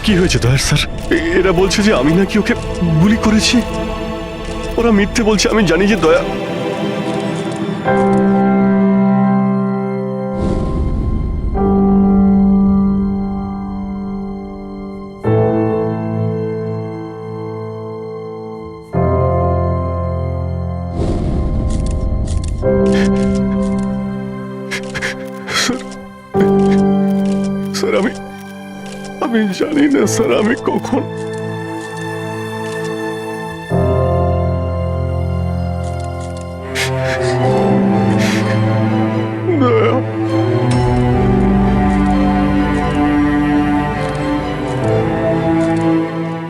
কি হয়েছে দয়ার স্যার? এরা বলছে যে আমি নাকি ওকে গুলি করেছি। ওরা মিথ্যে বলছে, আমি জানি যে দয়া। স্যার আমি জানি না স্যার আমি কখন।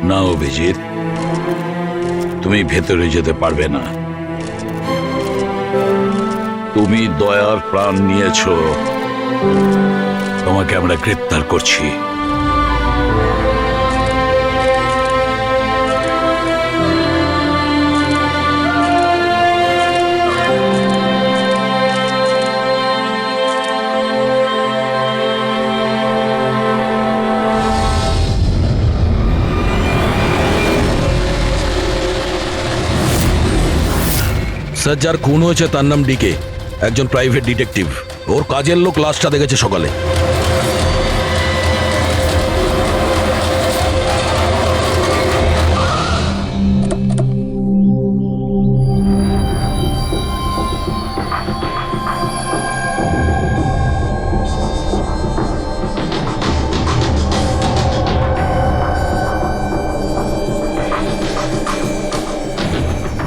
না অভিজিৎ, তুমি ভেতরে যেতে পারবে না। তুমি দয়ার প্রাণ নিয়েছো, তোমাকে আমরা গ্রেপ্তার করছি। স্যার, যার খুন হয়েছে তার নাম ডিকে, একজন প্রাইভেট ডিটেকটিভ। ওর কাজের লোক লাশটা দেখেছে সকালে।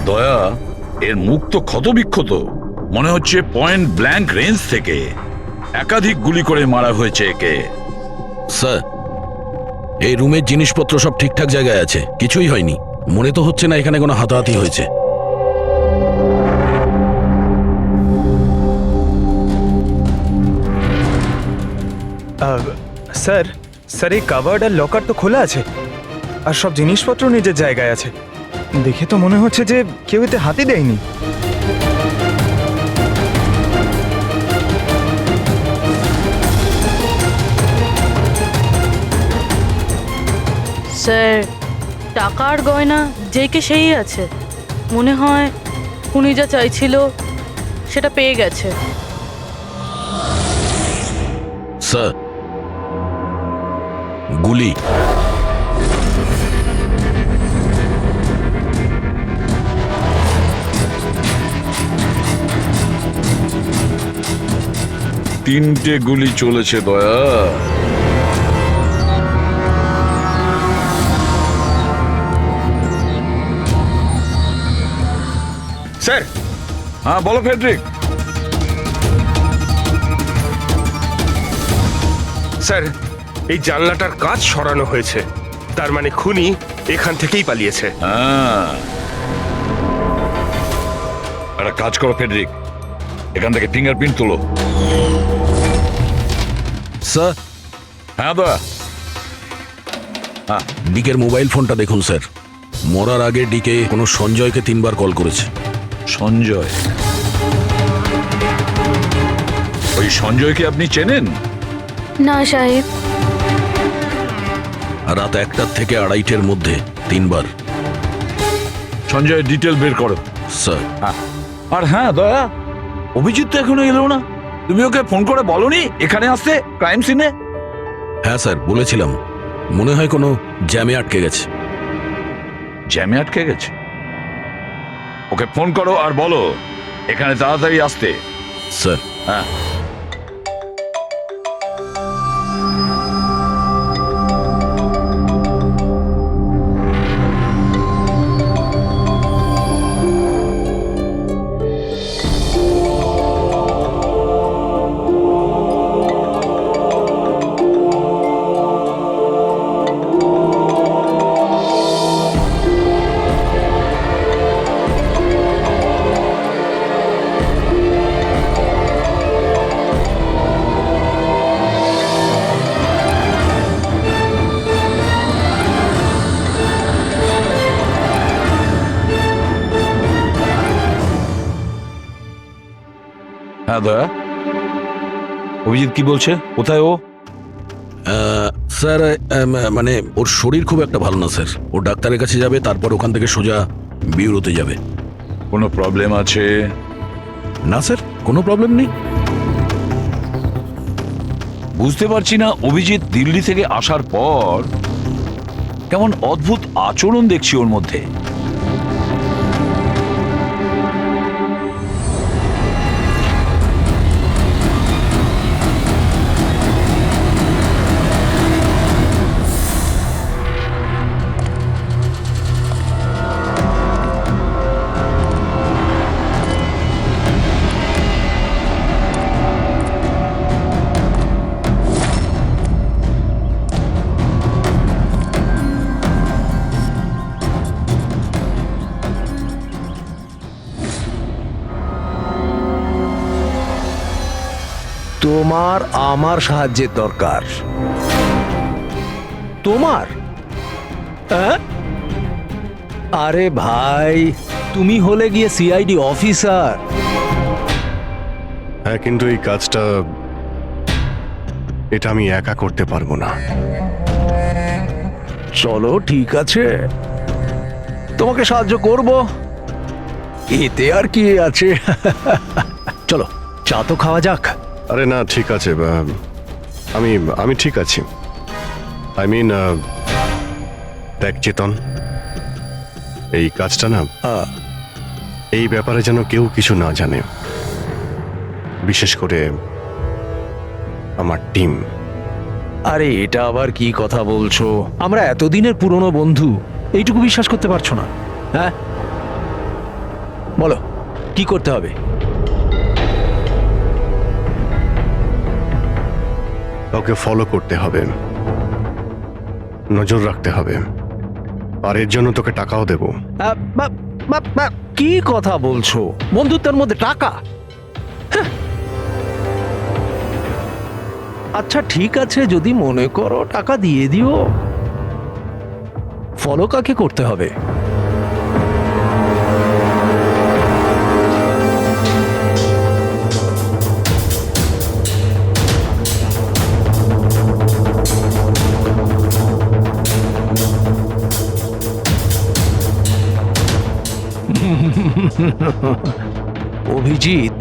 দয়া, এর মুখ তো ক্ষতবিক্ষত, মনে হচ্ছে পয়েন্ট ব্ল্যাঙ্ক রেঞ্জ থেকে একাধিক গুলি করে মারা হয়েছে একে। স্যার, এই রুমের জিনিসপত্র সব ঠিকঠাক জায়গায় আছে, কিছুই হয়নি। মনে তো হচ্ছে না এখানে কোনো হাতাহাতি হয়েছে। স্যার এই কাভার্ড আর লকার তো খোলা আছে, আর সব জিনিসপত্র নিজের জায়গায় আছে। দেখে তো মনে হচ্ছে যে কেউ এতে হাতই দেয়নি। স্যার, টাকার গয়না যে কে সেই আছে। মনে হয় উনি যা চাইছিল সেটা পেয়ে গেছে। স্যার, গুলি। 3টে গুলি চলেছে দয়া। স্যার, হ্যাঁ বলো ফেডরিক। স্যার, এই জানলাটার কাঁচ সরানো হয়েছে, তার মানে খুনি এখান থেকেই পালিয়েছে। হ্যাঁ, একটা কাজ করো ফেডরিক, এখান থেকে ফিঙ্গারপ্রিন্ট তোলো। স্যার, হ্যাঁ দয়া। ডিকের মোবাইল ফোনটা দেখুন স্যার। মরার আগে ডিকে কোনো সঞ্জয়কে 3বার কল করেছে। সঞ্জয়? ওই সঞ্জয়কে আপনি চেনেন? না সাহেব। রাত 1টা থেকে 2:30-এর মধ্যে 3বার। সঞ্জয়ের ডিটেল বের করো। স্যার, আর হ্যাঁ দয়া, অভিজিৎ তো এখনো এলো না। তুমি ওকে ফোন করে বলনি এখানে আসতে ক্রাইম সিনে? হ্যাঁ স্যার বলেছিলাম, মনে হয় কোনো জ্যামে আটকে গেছে। জ্যামে আটকে গেছে? ওকে ফোন করো আর বলো এখানে তাড়াতাড়ি আসতে। স্যার, হ্যাঁ। হ্যাঁ দয়া, অভিজিৎ কি বলছে? কোথায় ও? স্যার মানে ওর শরীর খুব একটা ভালো না স্যার। ও ডাক্তারের কাছে যাবে, তারপর ওখান থেকে সোজা বিউরোতে যাবে। কোনো প্রবলেম আছে? না স্যার, কোনো প্রবলেম নেই। বুঝতে পারছি না, অভিজিৎ দিল্লি থেকে আসার পর কেমন অদ্ভুত আচরণ দেখছি ওর মধ্যে। তোমার আমার সাহায্যের দরকার। তোমার? আরে ভাই, তুমি হলে গিয়ে সিআইডি অফিসার। হ্যাঁ, কিন্তু এই কাজটা এটা আমি একা করতে পারবো না। চলো ঠিক আছে, তোমাকে সাহায্য করব, এতে আর কি আছে। চলো চা তো খাওয়া যাক। আরে না, ঠিক আছে, আমি আমি ঠিক আছি। আই মিন, দেখ চেতন, এই কাজটা না, এই ব্যাপারে যেন কেউ কিছু না জানে, বিশেষ করে আমার টিম। আরে এটা আবার কি কথা বলছো? আমরা এতদিনের পুরনো বন্ধু, এইটুকু বিশ্বাস করতে পারছো না? হ্যাঁ বলো কি করতে হবে? কাউকে ফলো করতে হবে, নজর রাখতে হবে, আর এর জন্য তোকে টাকাও দেবো। কি কথা বলছো? বন্ধুত্বের মধ্যে টাকা? হ্যাঁ। আচ্ছা ঠিক আছে, যদি মনে করো টাকা দিয়ে দিও। ফলো কাকে করতে হবে? অভিজিৎ,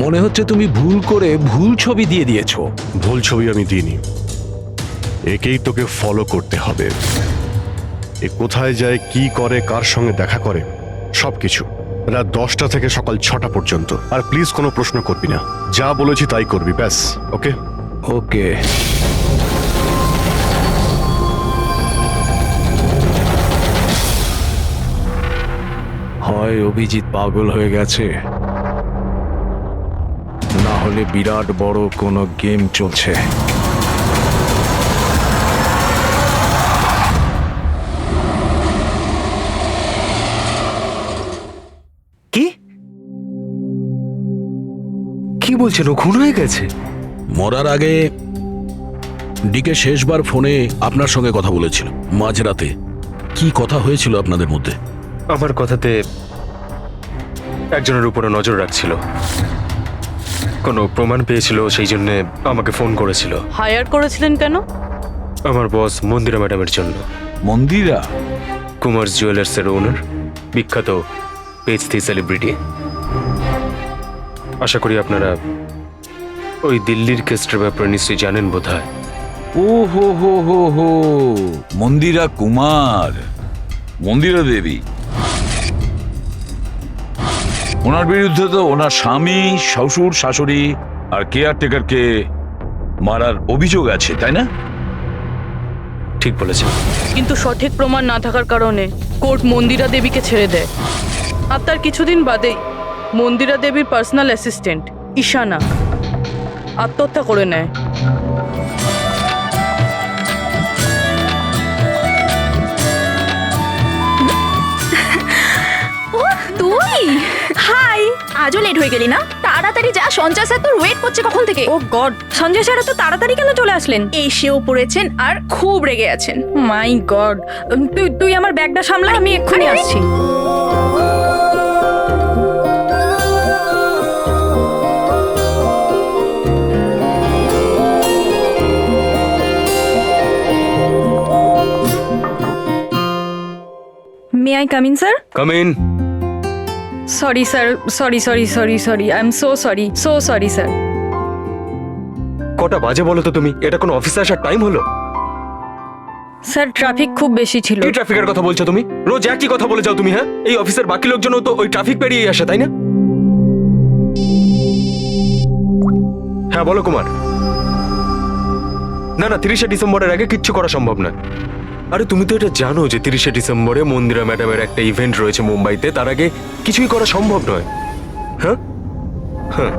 মনে হচ্ছে তুমি ভুল করে ভুল ছবি দিয়ে দিয়েছো। ভুল ছবি আমি দিইনি, একেই তোকে ফলো করতে হবে। এ কোথায় যায়, কি করে, কার সঙ্গে দেখা করে, সবকিছু রাত 10টা থেকে সকাল 6টা পর্যন্ত। আর প্লিজ কোনো প্রশ্ন করবি না, যা বলেছি তাই করবি, ব্যাস। ওকে? ওকে। হয় অভিজিৎ পাগল হয়ে গেছে, না হলে বিরাট বড় কোনো গেম চলছে। কি কি বলছেন? ও খুন হয়ে গেছে? মরার আগে ডিকে শেষবার ফোনে আপনার সঙ্গে কথা বলেছিল মাঝরাতে। কি কথা হয়েছিল আপনাদের মধ্যে? আমার কথাতে একজনের উপরে নজর রাখছিল, কোনো প্রমাণ পেয়েছিল, সেই জন্য আমাকে ফোন করেছিল। হায়ার করেছিলেন কেন? আমার বস মন্দিরা ম্যাডামের জন্য। মন্দিরা? কুমার জুয়েলার্সের ওনার, বিখ্যাত পেজথি সেলিব্রিটি। আশা করি আপনারা ওই দিল্লির কেসটার ব্যাপারে নিশ্চয়ই জানেন বোধহয়। ও হো হো হো হো, মন্দিরা কুমার, মন্দিরা দেবী। ওনার বিরুদ্ধে তো ওনার স্বামী, শ্বশুর, শাশুড়ি আর কেয়ারটেকারকে মারার অভিযোগ আছে, তাই না? ঠিক বলেছেন। কিন্তু সঠিক প্রমাণ না থাকার কারণে কোর্ট মন্দিরা দেবীকে ছেড়ে দেয়। আর তার কিছুদিন বাদেই মন্দিরা দেবীর পার্সোনাল অ্যাসিস্ট্যান্ট ঈশানা আত্মহত্যা করে নেয়। তুই হাই, আজও লেট হয়ে গেলি না? তাড়াতাড়ি যা, সঞ্জয় স্যার তোর ওয়েট করছে কখন থেকে। ও গড, সঞ্জয় স্যার তো তাড়াতাড়ি কেন চলে আসলেন? এসেও পড়েছেন আর খুব রেগে আছেন। মাই গড, তুই আমার ব্যাগটা সামলা, আমি এক্ষুনি আসছি। May I come in sir? Come in. Sorry sir, sorry I am so sorry sir. কটা বাজে বলো তো তুমি? এটা কোনো অফিসে আসার টাইম হলো? স্যার ট্রাফিক খুব বেশি ছিল। কি ট্রাফিকের কথা বলছো তুমি? রোজ একই কথা বলে যাও তুমি। হ্যাঁ, এই অফিসের বাকি লোকজনও তো ওই ট্রাফিক পেরিয়ে আসে, তাই না? হ্যাঁ বলো কুমার। না 30শে ডিসেম্বরের আগে কিচ্ছু করা সম্ভব না। আরে তুমি তো এটা জানো যে 30শে ডিসেম্বরে মন্দিরা ম্যাডামের একটা ইভেন্ট রয়েছে মুম্বাইতে, তার আগে কিছুই করা সম্ভব নয়। হ্যাঁ হ্যাঁ,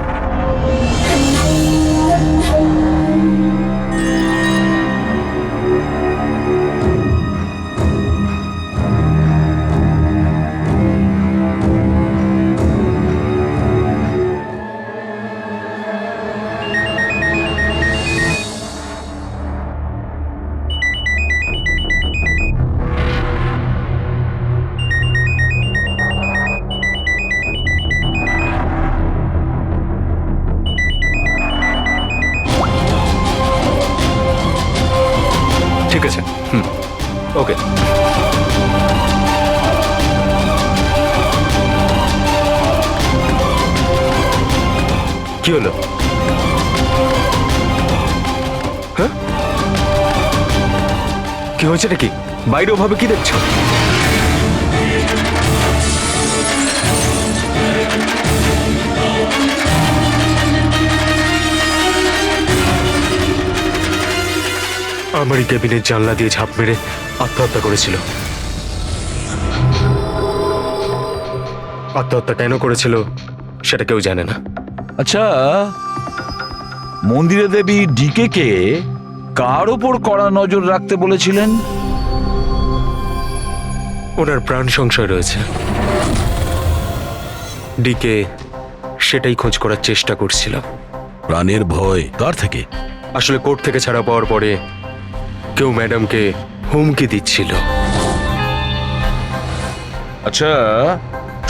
ঠিক আছে। ওকে। কি হলো? হ্যাঁ, কি হয়েছে নাকি? বাইরে ওভাবে কি দেখছো? আমারই কেবিনের জানলা দিয়ে ঝাঁপ মেরে আত্মহত্যা করেছিল। আত্মহত্যা কেন করেছিল সেটা কেউ জানে না। আচ্ছা, মন্দিরা দেবী ডিকে কে কার ওপর কড়া নজর রাখতে বলেছিলেন? ওনার প্রাণ সংশয় রয়েছে। ডিকে সেটাই খোঁজ করার চেষ্টা করছিল। প্রাণের ভয় কার থেকে? আসলে কোর্ট থেকে ছাড়া পাওয়ার পরে কেউ ম্যাডামকে হুমকি দিচ্ছিল। আচ্ছা,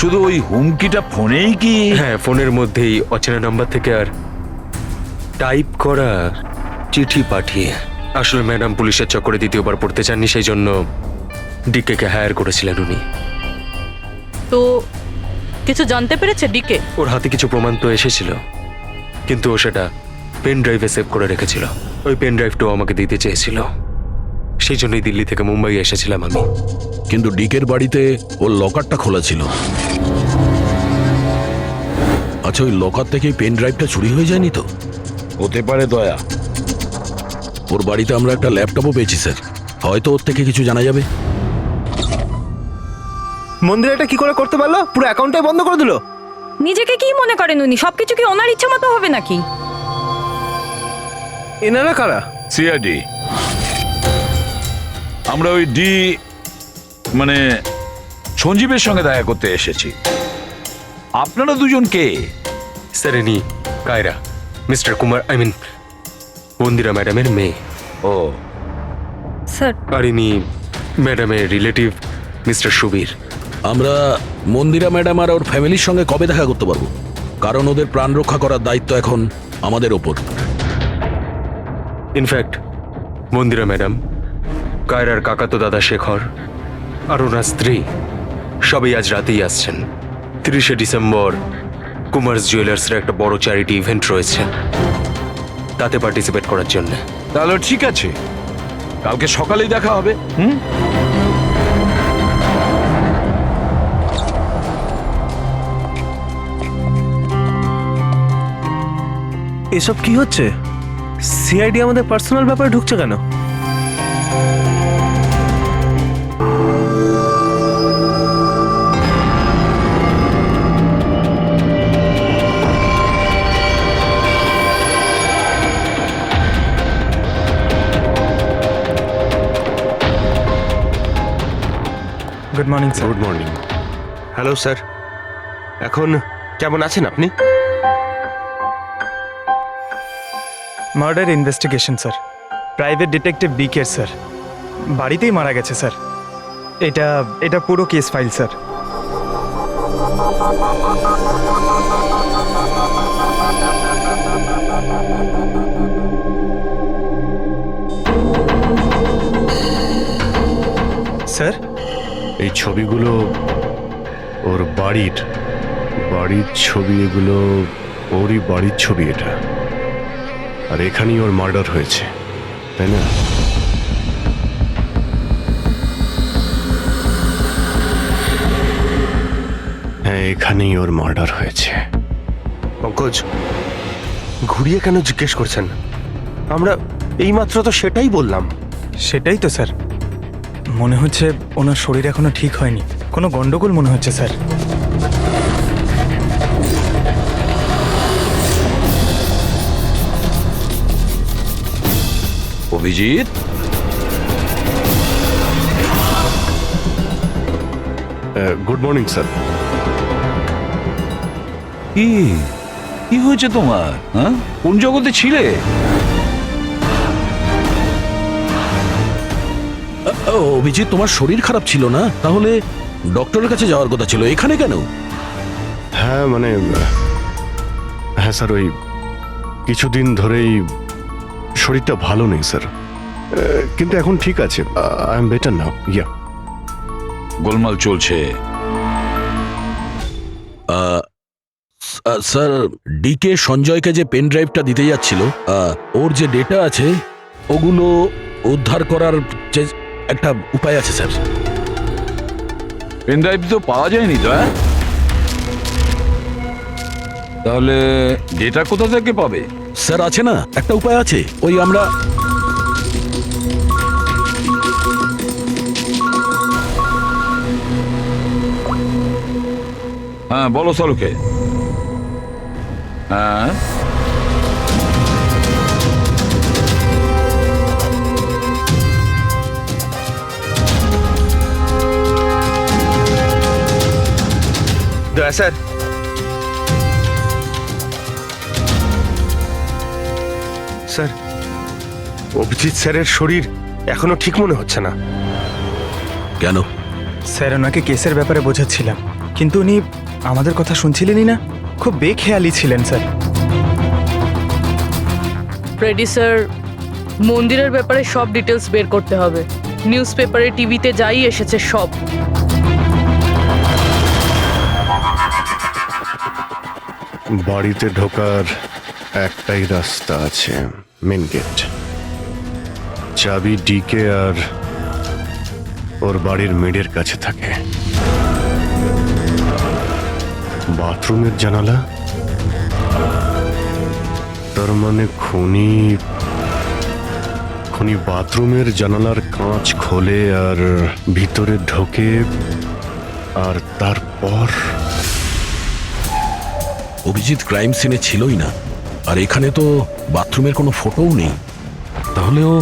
শুধু ওই হুমকিটা ফোনেই কি? হ্যাঁ, ফোনের মধ্যেই অচেনা নাম্বার থেকে আর টাইপ করা চিঠি পাঠিয়ে। আসলে ম্যাডাম পুলিশের চক্করে দ্বিতীয়বার পড়তে চাননি, সেই জন্য ডিকে হায়ার করেছিলেন উনি। তো কিছু জানতে পেরেছে ডিকে? ওর হাতে কিছু প্রমাণ তো এসেছিল, কিন্তু ও সেটা পেন ড্রাইভে সেভ করে রেখেছিল। ওই পেন ড্রাইভটাও আমাকে দিতে চেয়েছিল, সেই জন্যই দিল্লি থেকে মুম্বাই এসেছিলাম আমি। কিন্তু ডিকের বাড়িতে ওর লকারটা খোলা ছিল। আচ্ছা, ওই লকার থেকে পেন ড্রাইভটা চুরি হয়ে যায়নি তো? হতে পারে দয়া। ওর বাড়িতে আমরা একটা ল্যাপটপও পেয়েছি স্যার, হয়তো ওর থেকে কিছু জানা যাবে। মন্দির এটা কি করে করতে পারলো? পুরো অ্যাকাউন্টটাই বন্ধ করে দিল। নিজেকে কি মনে করেন উনি? সবকিছু কি ওনার ইচ্ছা মতো হবে নাকি? এনারা কারা? সিআইডি। আমরা ওই মানে সঞ্জীবের সঙ্গে দেখা করতে এসেছি। আপনারা দুজন কে? স্যার ইনি কায়রা, মিস্টার কুমার, মন্দিরা ম্যাডামের মেয়ে। ও, স্যার, আর ইনি ম্যাডামের রিলেটিভ মিস্টার সুবীর। আমরা মন্দিরা ম্যাডাম আর ওর ফ্যামিলির সঙ্গে কবে দেখা করতে পারবো? কারণ ওদের প্রাণ রক্ষা করার দায়িত্ব এখন আমাদের ওপর। ইনফ্যাক্ট মন্দিরা ম্যাডাম, কায়রার কাকাতো দাদা শেখর আর ওনার স্ত্রী সবাই আজ রাতেই আসছেন। 30শে ডিসেম্বর কুমার্স জুয়েলার্সের একটা বড় চ্যারিটি ইভেন্ট রয়েছে, তাতে পার্টিসিপেট করার জন্য। তাহলে ঠিক আছে, কালকে সকালেই দেখা হবে। এসব কি হচ্ছে? সিআইডি আমাদের পার্সোনাল ব্যাপারে ঢুকছে কেন? Good morning sir. Good morning. Hello sir, এখন কেমন আছেন আপনি? Murder investigation sir, private detective BK sir, বাড়িতেই মারা গেছে স্যার। এটা পুরো কেস ফাইল স্যার। স্যার, এই ছবিগুলো ওর বাড়ির ছবি, এগুলো ওরই বাড়ির ছবি এটা। আর এখানেই ওর মার্ডার হয়েছে, তাই না? হ্যাঁ, এখানেই ওর মার্ডার হয়েছে। পঙ্কজ, ঘুরিয়ে কেন জিজ্ঞেস করছেন? আমরা এইমাত্র তো সেটাই বললাম। সেটাই তো স্যার, মনে হচ্ছে ওনার শরীর এখনো ঠিক হয়নি, কোনো গন্ডগোল মনে হচ্ছে sir. Abhijit, good morning sir. কি হয়েছে তোমার? হ্যাঁ, কোন জগতে ছিলে? অভিজিৎ, তোমার শরীর খারাপ ছিল না? তাহলে ডক্টরের কাছে যাওয়ার কথা ছিল, এখানে কেন? হ্যাঁ হ্যাঁ স্যার, ওই কিছুদিন ধরেই শরীরটা ভালো নেই স্যার, কিন্তু এখন ঠিক আছে। I am better now. Yeah, গোলমাল চলছে। স্যার, ডিকে সঞ্জয়কে যে পেন ড্রাইভটা দিতে যাচ্ছিল, ওর যে ডেটা আছে ওগুলো উদ্ধার করার যে একটা উপায় আছে স্যার। পেন ড্রাইভ তো পাওয়া যায়নি তো। তাহলে ডেটা কোথা থেকে পাবে? স্যার, আছে না একটা উপায় আছে, ওই আমরা হ্যাঁ, বলো সালুকে। হ্যাঁ, দয়া স্যার, স্যার অভিজিৎ স্যারের শরীর এখনো ঠিক মনে হচ্ছে না। কেন? স্যার, ওনাকে কেসের ব্যাপারে বোঝাচ্ছিলাম, কিন্তু উনি আমাদের কথা শুনছিলেনই না, খুব বেখেয়ালি ছিলেন স্যার। ফ্রেডি স্যার, মন্দিরের ব্যাপারে সব ডিটেলস বের করতে হবে। নিউজ পেপারে, টিভিতে যাই এসেছে সব। বাড়িতে ঢোকার একটাই রাস্তা আছে, মেন গেট। চাবি ডিকে আর ওর বাড়ির মেডের কাছে থাকে। বাথরুমের জানালা তার মানে খুনি খুনি বাথরুমের জানালার কাঁচ খোলে আর ভিতরে ঢোকে, আর তারপর অভিজিৎ ক্রাইম সিনে ছিলই না, আর এখানে তো বাথরুমের কোনো ফটোও নেই। তাহলে ও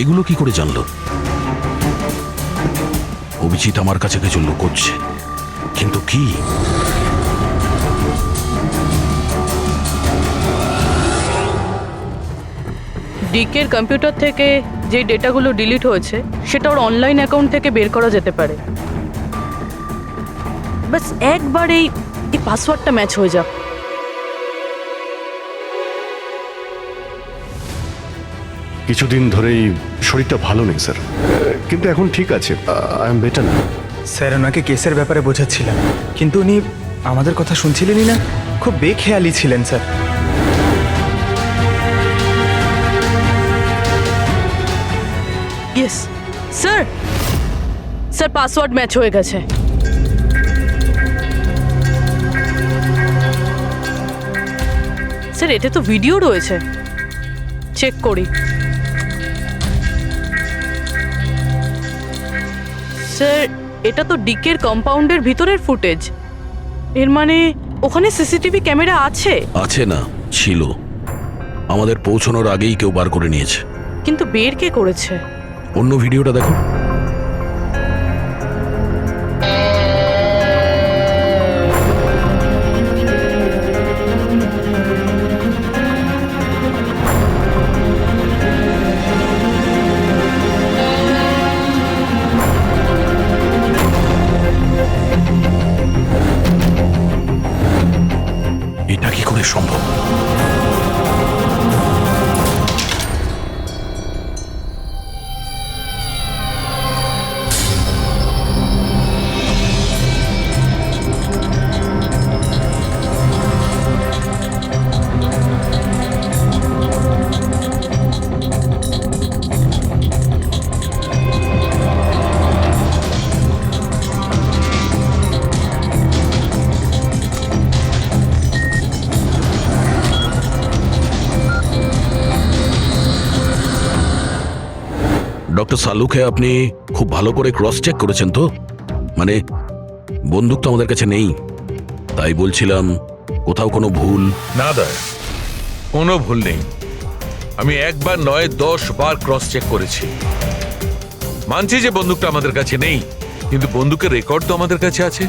এগুলো কি করে জানলো? অভিজিৎ আমার কাছে কিছু লুকোচ্ছে, কিন্তু কি? ডিকের কম্পিউটার থেকে যে ডেটাগুলো ডিলিট হয়েছে সেটা ওর অনলাইন অ্যাকাউন্ট থেকে বের করা যেতে পারে। বাস একবার এই পাসওয়ার্ডটা ম্যাচ হয়ে যাক। কিছুদিন ধরেই শরীরটা ভালো নেই স্যার, কিন্তু এখন ঠিক আছে। আই এম বেটার না। স্যার ওনাকে কেসের ব্যাপারে বোঝাচ্ছিলাম, কিন্তু উনি আমাদের কথা শুনছিলেনই না। খুব বেখেয়ালি ছিলেন sir. Yes sir, sir password match হয়ে গেছে। স্যার এতে তো ভিডিও রয়েছে, চেক করি। স্যার এটা তো ডিকের কম্পাউন্ডের ভিতরের ফুটেজ। এর মানে ওখানে সিসিটিভি ক্যামেরা আছে? আছে না, ছিল। আমাদের পৌঁছানোর আগেই কেউ বার করে নিয়েছে। কিন্তু বের কে করেছে? অন্য ভিডিওটা দেখো। এটা কি করে সম্ভব? ডক্টর সালুকে আপনি খুব ভালো করে ক্রস চেক করেছেন তো? মানে বন্দুক তো আমাদের কাছে নেই, তাই বলছিলাম কোথাও কোনো ভুল? না দা, কোনো ভুল নেই। আমি একবার নয় 10 বার ক্রস চেক করেছি। মানছি যে বন্দুকটা আমাদের কাছে নেই, কিন্তু বন্দুকের রেকর্ড তো আমাদের কাছে আছে।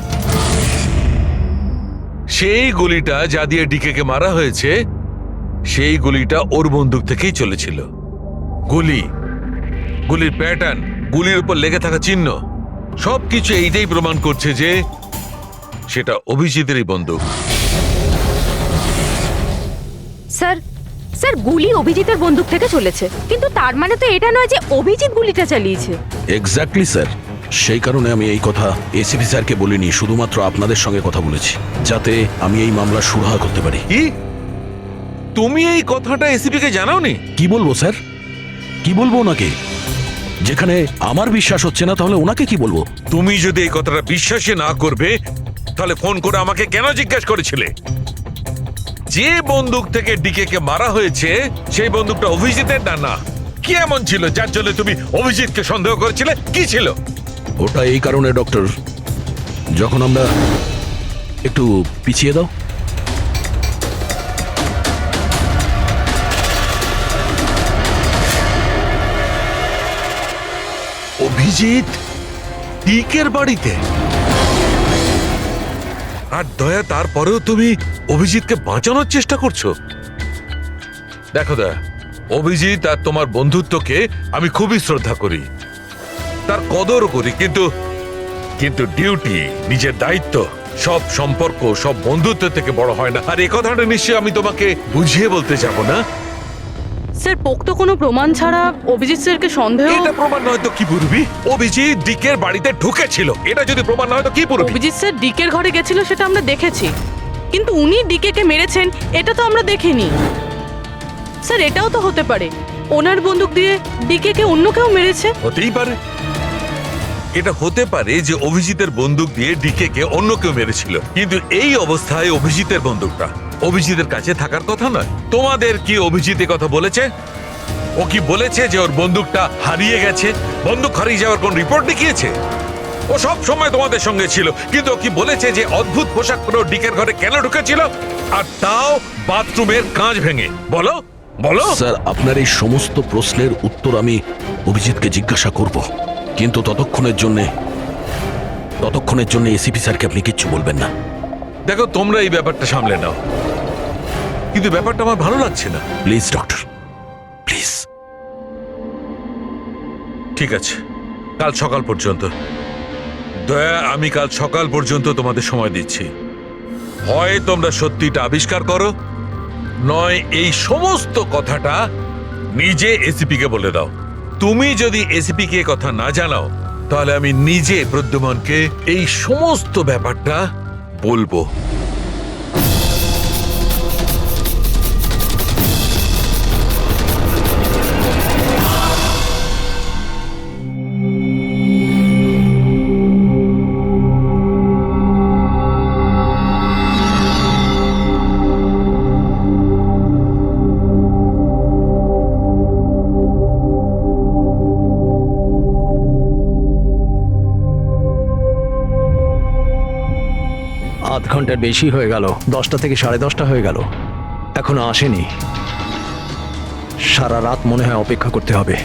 সেই গুলিটা যা দিয়ে ডিকে মারা হয়েছে, সেই গুলিটা ওর বন্দুক থেকেই চলেছিল। গুলির প্যাটার্ন, গুলির উপর লেগে থাকা চিহ্ন, সবকিছু এইটাই প্রমাণ করছে যে সেটা অভিজিতেরই বন্দুক। স্যার স্যার গুলি অভিজিতের বন্দুক থেকে চলেছে, কিন্তু তার মানে তো এটা নয় যে অভিজিৎ গুলিটা চালিয়েছে। এক্স্যাক্টলি স্যার, সেই কারণে আমি এই কথা এসিপি স্যারকে বলিনি, শুধুমাত্র আপনাদের সঙ্গে কথা বলেছি, যাতে আমি এই মামলা সুরাহা করতে পারি। কি তুমি এই কথাটা এসিপি কে জানাওনি? কি বলবো স্যার, কি বলবো ওনাকে? যেখানে আমার বিশ্বাস হচ্ছে না, তাহলে ওনাকে কি বলবো? তুমি যদি এই কথাটা বিশ্বাসই না করবে, তাহলে ফোন করে আমাকে কেন জিজ্ঞাসা করেছিলে? যে বন্দুক থেকে ডিকে কে মারা হয়েছে সেই বন্দুকটা অভিজিতের না? কি এমন ছিল যার জন্য তুমি অভিজিৎকে সন্দেহ করেছিলে? কি ছিল ওটা? এই কারণে ডক্টর, যখন আমরা একটু পিছিয়ে দাও। অভিজিৎ ডিকের বাড়িতে, আর দয়া তারপরেও তুমি অভিজিৎকে বাঁচানোর চেষ্টা করছো। দেখো দয়া, অভিজিৎ আর তোমার বন্ধুত্বকে আমি খুবই শ্রদ্ধা করি, তার কদরও করি, কিন্তু ডিউটি, নিজের দায়িত্ব, সব সম্পর্ক সব বন্ধুত্ব থেকে বড় হয় না। আর এই কথাটা নিশ্চয়ই আমি তোমাকে বুঝিয়ে বলতে যাব না। স্যার পোক্ত কোনো প্রমাণ ছাড়া অভিজিৎ স্যারকে সন্দেহ? এটা প্রমাণ নয় তো কি পুরবি? অভিজিৎ ডিকের বাড়িতে ঢুকেছিল, এটা যদি প্রমাণ নয় তো কি পুরবি? অভিজিৎ স্যার ডিকের ঘরে গেছিল সেটা আমরা দেখেছি, কিন্তু উনি ডিকেকে মেরেছেন এটা তো আমরা দেখিনি। স্যার এটাও তো হতে পারে ওনার বন্দুক দিয়ে ডিকেকে অন্য কেউ মেরেছে। হতেই পারে, এটা হতে পারে যে অভিজিতের বন্দুক দিয়ে ডিকে কে অন্য কেউ মেরেছিল, কিন্তু এই অবস্থায় অভিজিতের বন্দুকটা অভিজিতের কাছে থাকার কথা নয়। তোমাদের কি অভিজিৎ এ কথা বলেছে? ও কি বলেছে যে ওর বন্দুকটা হারিয়ে গেছে? বন্দুক হারিয়ে যাওয়ার কোন রিপোর্ট দেখিয়েছে? ও সব সময় তোমাদের সঙ্গে ছিল, কিন্তু ও কি বলেছে যে অদ্ভুত পোশাক পরে ডিকের ঘরে কেন ঢুকেছিল, আর তাও বাথরুমের কাঁচ ভেঙে? বলো বলো। স্যার, আপনার এই সমস্ত প্রশ্নের উত্তর আমি অভিজিৎকে জিজ্ঞাসা করব, কিন্তু ততক্ষণের জন্য এসিপি স্যারকে আপনি কিচ্ছু বলবেন না। দেখো, তোমরা এই ব্যাপারটা সামলে নাও, কিন্তু ব্যাপারটা আমার ভালো লাগছে না। Please doctor, please. ঠিক আছে, কাল সকাল পর্যন্ত। দয়া, আমি কাল সকাল পর্যন্ত তোমাদের সময় দিচ্ছি। হয় তোমরা সত্যিটা আবিষ্কার করো, নয় এই সমস্ত কথাটা নিজে এসিপি কে বলে দাও। তুমি যদি এসিপি কে কথা না জানাও, তাহলে আমি নিজে প্রদ্যুমনকে এই সমস্ত ব্যাপারটা বলবো। আধ ঘন্টার বেশি হয়ে গেল, 10টা থেকে 10:30 হয়ে গেল, এখনো আসেনি। সারা রাত মনে হয় অপেক্ষা করতে হবে।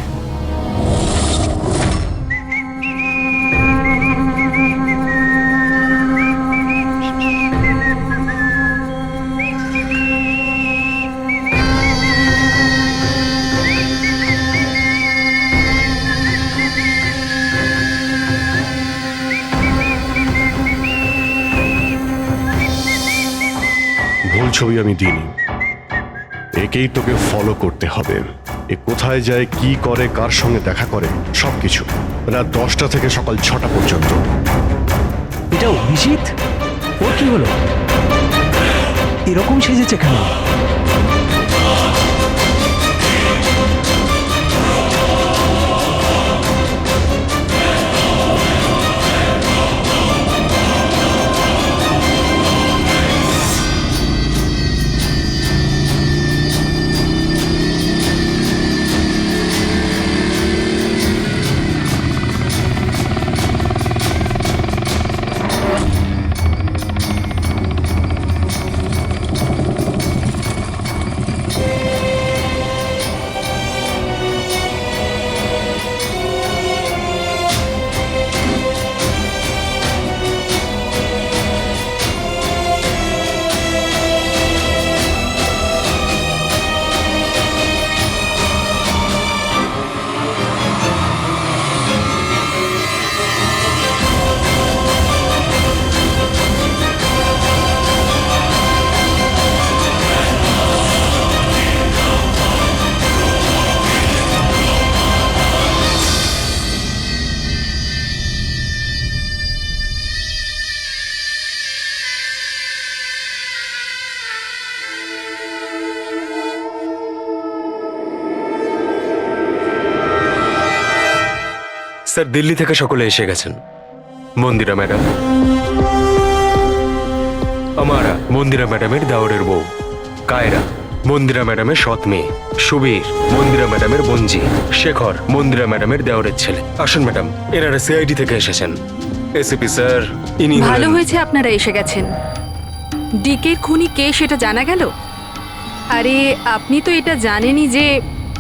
ভুল ছবি আমি দিইনি, একেই তোকে ফলো করতে হবে। এ কোথায় যায়, কি করে, কার সঙ্গে দেখা করে, সবকিছু। রাত 10টা থেকে সকাল 6টা পর্যন্ত। এটা অভিজিৎ? ওর কি হলো? এরকম সেজেছে কেন? স্যার, দিল্লি থেকে সকলে এসে গেছেন। মন্দিরা ম্যাডাম, আমারা মন্দিরা ম্যাডামের দাওরের বউ। কায়রা, মন্দিরা ম্যাডামের সৎ মেয়ে। সুবীর, মন্দিরা ম্যাডামের বোনজি। শেখর, মন্দিরা ম্যাডামের দেওরের ছেলে। আসুন ম্যাডাম, এনারা সিআইডি থেকে এসেছেন। এসিপি স্যার, ইনি ভালো হলেন- হয়েছে আপনারা এসে গেছেন। ডিকের খুনি কে সেটা জানা গেল? আরে আপনি তো এটা জানেনই যে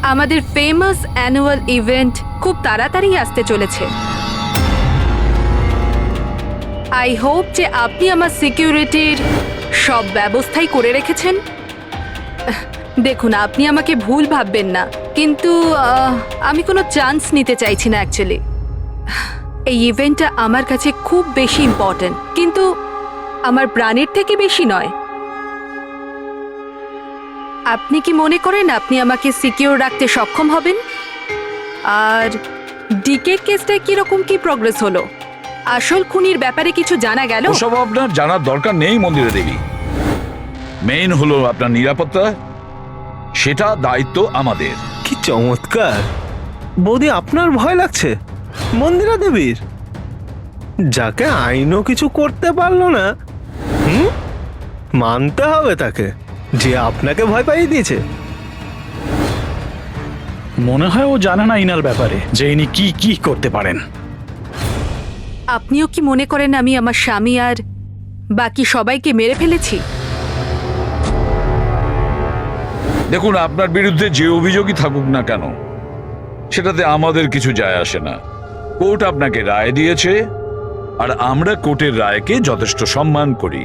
আমাদের ফেমাস অ্যানুয়াল ইভেন্ট খুব তাড়াতাড়ি আসতে চলেছে। আই হোপ যে আপনি আমার সিকিউরিটির সব ব্যবস্থাই করে রেখেছেন। দেখুন, আপনি আমাকে ভুল ভাববেন না, কিন্তু আমি কোনো চান্স নিতে চাইছি না অ্যাকচুয়ালি। এই ইভেন্টটা আমার কাছে খুব বেশি ইম্পর্ট্যান্ট, কিন্তু আমার প্রাণের থেকে বেশি নয়। আপনি কি মনে করেন আপনি আমাকে সিকিউর রাখতে সক্ষম হবেন? আর ডিকের কেসটায় কিরকম কি প্রোগ্রেস হলো? আসল খুনির ব্যাপারে কিছু জানা গেল? ওসব আপনার জানার দরকার নেই মন্দিরা দেবী। মেইন হলো আপনার নিরাপত্তা, সেটা দায়িত্ব আমাদের। কি চমৎকার! বৌদি, আপনার ভয় লাগছে মন্দিরা দেবীর, যাকে আইনও কিছু করতে পারলো না? মানতে হবে তাকে যে আপনাকে ভয় পাইয়ে দিয়েছে। মনে হয় ও জানে না ইনার ব্যাপারে যে ইনি কি কি করতে পারেন। আপনিও কি মনে করেন আমি আমার স্বামী আর বাকি সবাইকে মেরে ফেলেছি? দেখুন, আপনার বিরুদ্ধে যে অভিযোগই থাকুক না কেন, সেটাতে আমাদের কিছু যায় আসে না। কোর্ট আপনাকে রায় দিয়েছে, আর আমরা কোর্টের রায়কে যথেষ্ট সম্মান করি।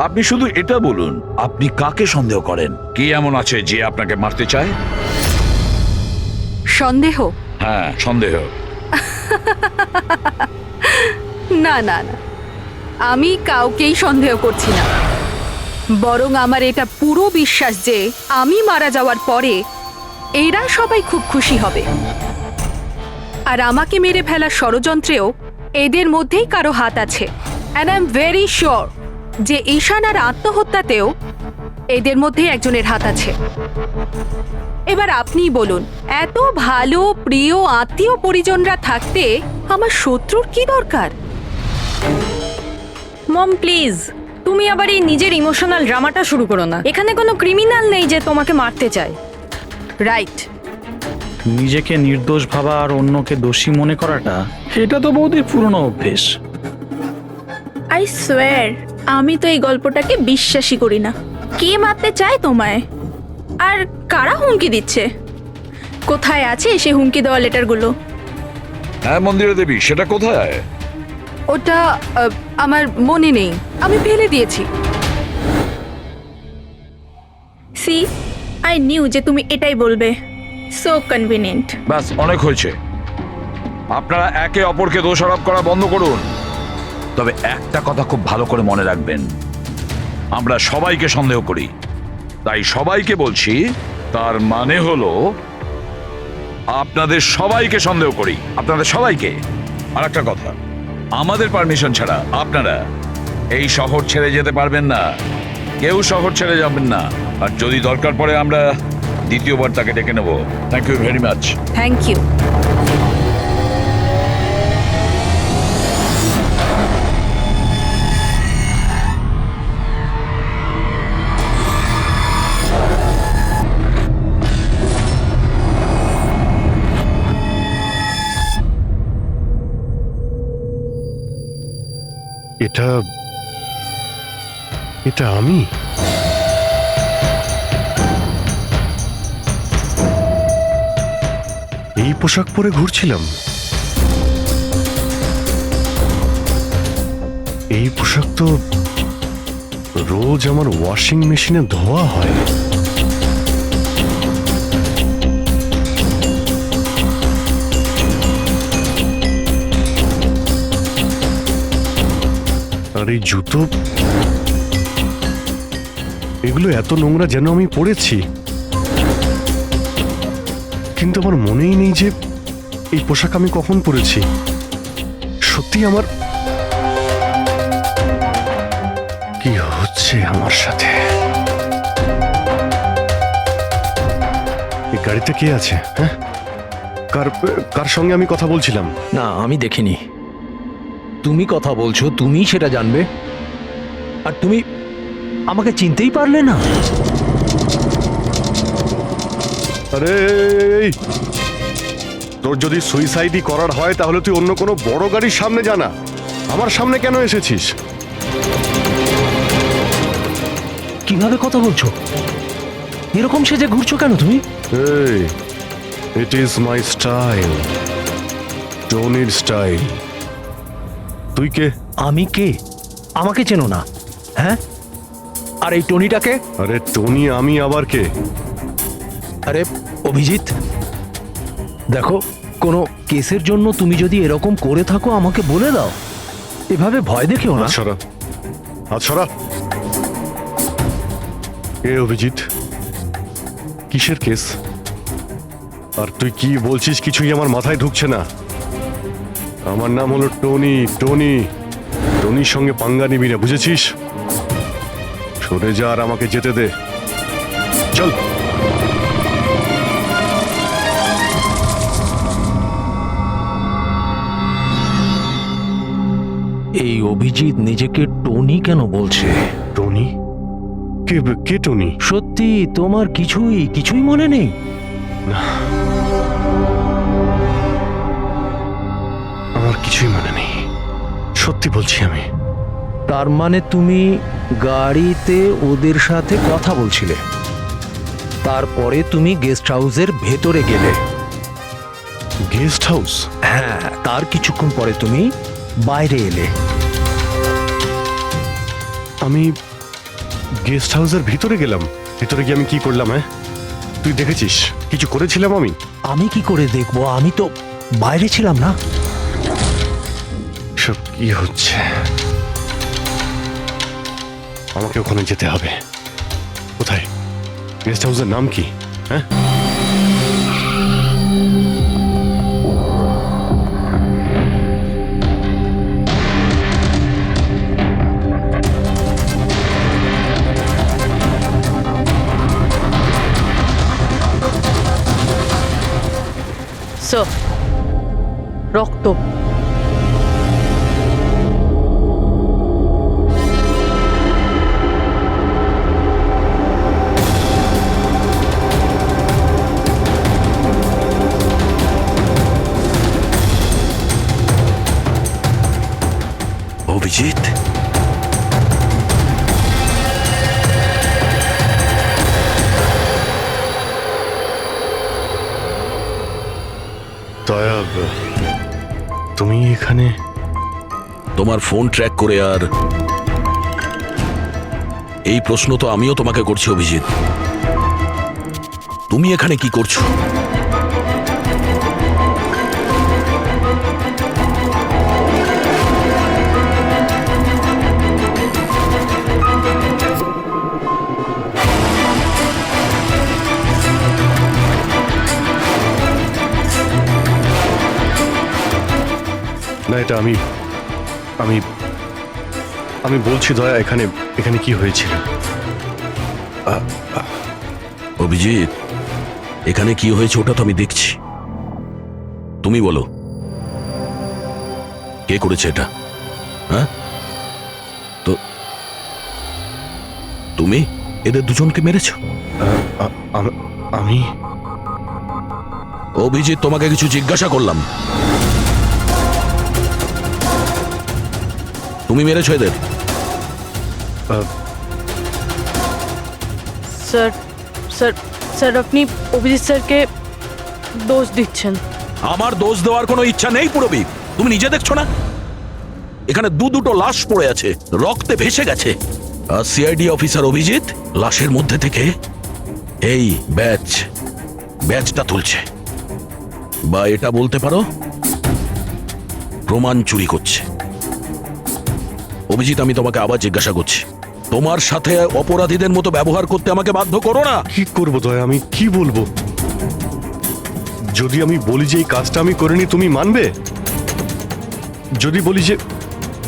আপনি শুধু এটা বলুন, আপনি কাকে সন্দেহ করেন? কে এমন আছে যে আপনাকে মারতে চায়? সন্দেহ? হ্যাঁ, সন্দেহ। না না না, আমি কাউকেই সন্দেহ করছি না। বরং আমার এটা পুরো বিশ্বাস যে আমি মারা যাওয়ার পরে এরা সবাই খুব খুশি হবে, আর আমাকে মেরে ফেলার ষড়যন্ত্রেও এদের মধ্যেই কারো হাত আছে। And I am very sure যে ঈশানার আত্মহত্যাতেও এদের মধ্যেই একজনের হাত আছে। এবার আপনিই বলুন, এত ভালো প্রিয় আত্মীয় পরিজনরা থাকতে আমার শত্রুর কি দরকার? মম প্লিজ, তুমি আবার এই নিজের ইমোশনাল ড্রামাটা শুরু করো না। এখানে কোনো ক্রিমিনাল নেই যে তোমাকে মারতে চায়। রাইট। নিজেকে নির্দোষ ভাবা আর অন্যকে দোষী মনে করাটা, এটা তো বৌদির পুরনো অভ্যেস। আই সোয়ার, আমি তো এই গল্পটাকে বিশ্বাসই করি না। কে মারতে চায় তোমায়? আর কারা হুমকি দিচ্ছে? কোথায় আছে সে হুমকি দেওয়া লেটারগুলো? হ্যাঁ মন্দিরা দেবী, সেটা কোথায়? ওটা আমার মনে নেই, আমি ফেলে দিয়েছি। সি, আই নিউ যে তুমি এটাই বলবে। So convenient. ব্যাস, অনেক হয়েছে। আপনারা একে অপরকে দোষারোপ করা বন্ধ করুন। তবে একটা কথা খুব ভালো করে মনে রাখবেন, আমরা সবাইকে সন্দেহ করি। তাই সবাইকে বলছি, তার মানে হলো আপনাদের সবাইকে সন্দেহ করি, আপনাদের সবাইকে। আর একটা কথা, আমাদের পারমিশন ছাড়া আপনারা এই শহর ছেড়ে যেতে পারবেন না। কেউ শহর ছেড়ে যাবেন না। আর যদি দরকার পড়ে আমরা দ্বিতীয়বার তাকে ডেকে নেব। Thank you very much. Thank you. এটা এটা আমি? এই পোশাক পরে ঘুরছিলাম? এই পোশাক তো রোজ আমার ওয়াশিং মেশিনে ধোয়া হয়। আর এই জুতো, এগুলো এত নোংরা যেন আমি পরেছি, কিন্তু আমার মনেই নেই যে এই পোশাক আমি কখন পরেছি। সত্যি আমার কি হচ্ছে আমার সাথে? এই গাড়িতে কে আছে? হ্যাঁ, কার কার সঙ্গে আমি কথা বলছিলাম? না, আমি দেখিনি। তুমি কথা বলছো, তুমি সেটা জানবে। আর তুমি আমাকে চিনতেই পারলে না? আরে তোর যদি সুইসাইডই করার হয় তাহলে তুই অন্য কোনো বড় গাড়ির সামনে জানা। আমার সামনে কেন এসেছিস? কিভাবে কথা বলছো? এরকম সেজে ঘুরছো কেন তুমি? এই, ইট ইজ মাই স্টাইল, টনির স্টাইল। তুই কে? আমি কে? আমাকে চেনো না? হ্যাঁ, আর এই টনিটাকে? আরে টনি আমি আবার কে? আরে অভিজিৎ, দেখো, কোনো কেসের জন্য তুমি যদি এরকম করে থাকো আমাকে বলে দাও। এভাবে ভয় দেখিও না। আচ্ছা আচ্ছা, এ অভিজিৎ, কিসের কেস? আর তুই কি বলছিস কিছুই আমার মাথায় ঢুকছে না। আমার নাম হলো টনি। টনির সঙ্গে পাঙ্গা নিবি না, বুঝেছিস? সরে যা আর আমাকে যেতে দে। চল। এই অভিজিৎ নিজেকে টনি কেন বলছে? টনি? কে কে টনি? সত্যি তোমার কিছুই মনে নেই? আমার কিছুই মনে নেই, সত্যি বলছি আমি। তার মানে তুমি গাড়িতে ওদের সাথে কথা বলছিলে, তারপরে তুমি গেস্ট হাউসের ভেতরে গেলে। Guest house? হ্যাঁ, তার কিছুক্ষণ পরে তুমি বাইরে এলে। আমি গেস্ট হাউসের ভিতরে গেলাম? ভিতরে গিয়ে আমি কি করলাম? হ্যাঁ, তুই দেখেছিস কিছু করেছিলাম আমি? আমি কি করে দেখবো, আমি তো বাইরে ছিলাম না। সব কি হচ্ছে? আমাকে ওখানে যেতে হবে। কোথায়? গেস্ট হাউসের নাম কি? হ্যাঁ, স্যার, রক্ত। অভিজিৎ, দয়া, তুমি এখানে? তোমার ফোন ট্র্যাক করে আর এই প্রশ্ন তো আমিও তোমাকে করছি অভিজিৎ, তুমি এখানে কি করছো? না, এটা আমি আমি আমি বলছি দয়া, এখানে এখানে কি হয়েছিল? অভিজিৎ, এখানে কি হয়েছে ওটা তো আমি দেখছি, তুমি বলো কে করেছে এটা? হ্যাঁ, তো তুমি এদের দুজনকে মেরেছ? আমি? অভিজিৎ, তোমাকে কিছু জিজ্ঞাসা করলাম, তুমি মেরেছ এদের? স্যার স্যার স্যার, আপনি অভিজিৎ স্যারকে দোষ দিচ্ছেন। আমার দোষ দেওয়ার কোনো ইচ্ছা নেই পুরবি, তুমি নিজে দেখছো না এখানে দুটো লাশ পড়ে আছে, রক্তে ভেসে গেছে, আর সিআইডি অফিসার অভিজিৎ লাশের মধ্যে থেকে এই ব্যাজটা তুলছে, বা এটা বলতে পারো প্রমাণ চুরি করছে। অভিজিৎ, আমি তোমাকে আবার জিজ্ঞাসা করছি, তোমার সাথে অপরাধীদের মতো ব্যবহার করতে আমাকে বাধ্য করো না। কি করবো দয়া, আমি কি বলবো? যদি আমি বলি যে এই কাজটা আমি করিনি, তুমি মানবে? যদি বলি যে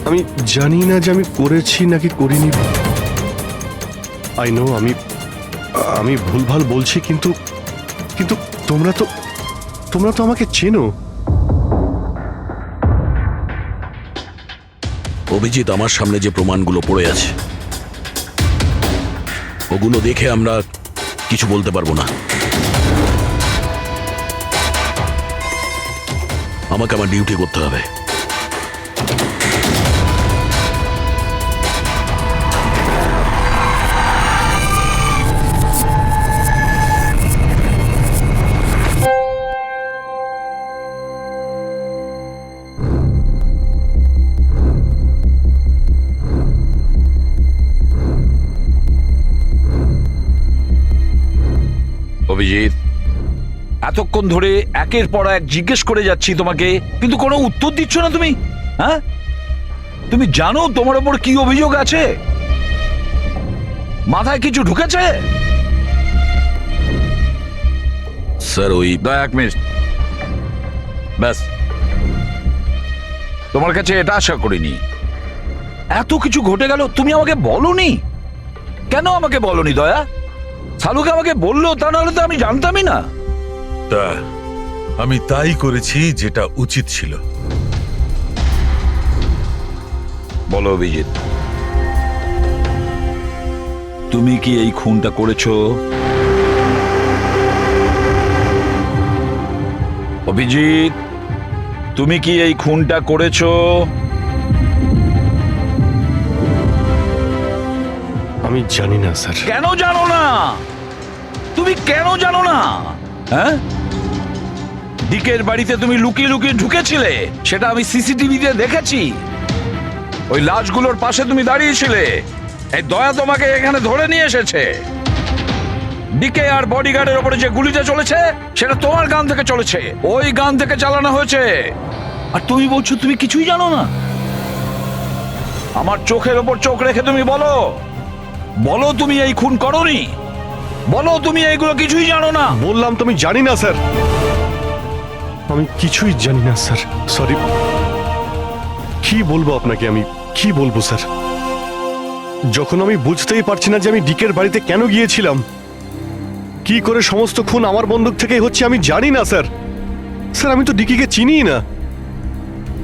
আমি জানি না যে আমি করেছি নাকি করিনি, আই নো আমি ভুলভাল বলছি, কিন্তু কিন্তু তোমরা তো আমাকে চেনো। অভিজিৎ, আমার সামনে যে প্রমাণগুলো পড়ে আছে ওগুলো দেখে আমরা কিছু বলতে পারবো না। আমাকে আমার ডিউটি করতে হবে। অভিজিৎ, এতক্ষণ ধরে একের পর এক জিজ্ঞেস করে যাচ্ছি তোমাকে, কিন্তু কোনো উত্তর দিচ্ছ না তুমি। হ্যাঁ, তুমি জানো তোমার ওপর কি অভিযোগ আছে? মাথায় কিছু ঢুকেছে? স্যার, ওই এক মিনিট, ব্যাস, তোমার কাছে এটা আশা করিনি। এত কিছু ঘটে গেল, তুমি আমাকে বলনি কেন? আমাকে বলনি দয়া? শালুকে আমাকে বললো, তা নাহলে তো আমি জানতামই না। তা আমি তাই করেছি যেটা উচিত ছিল। বলো অভিজিৎ। তুমি কি এই খুনটা করেছো? অভিজিৎ, তুমি কি এই খুনটা করেছো? আমি জানি না স্যার। কেন জানো না? তুমি কেন জানো না? হ্যাঁ, ডিকের বাড়িতে তুমি লুকিয়ে লুকিয়ে ঢুকেছিলে, সেটা আমি সিসিটিভিতে দেখেছি। ওই লাশগুলোর পাশে তুমি দাঁড়িয়েছিলে। এই দয়া তোমাকে এখানে ধরে নিয়ে এসেছে। ডিকে আর বডিগার্ডের উপরে যে গুলিটা চলেছে সেটা তোমার গান থেকে চলেছে, ওই গান থেকে চালানো হয়েছে। আর তুমি বলছো তুমি কিছুই জানো না? আমার চোখের ওপর চোখ রেখে তুমি বলো, বলো তুমি এই খুন করোনি, বলো তুমি এইগুলো কিছুই জানো না। বললাম তুমি জানি না স্যার, আমি কিছুই জানি না স্যার। সরি। কি বলবো আপনাকে, আমি কি বলবো স্যার? যখন আমি বুঝতেই পারছি না যে আমি ডিকের বাড়িতে কেন গিয়েছিলাম, কি করে সমস্ত খুন আমার বন্দুক থেকেই হচ্ছে, আমি জানি না স্যার। স্যার আমি তো ডিকিকে চিনি না,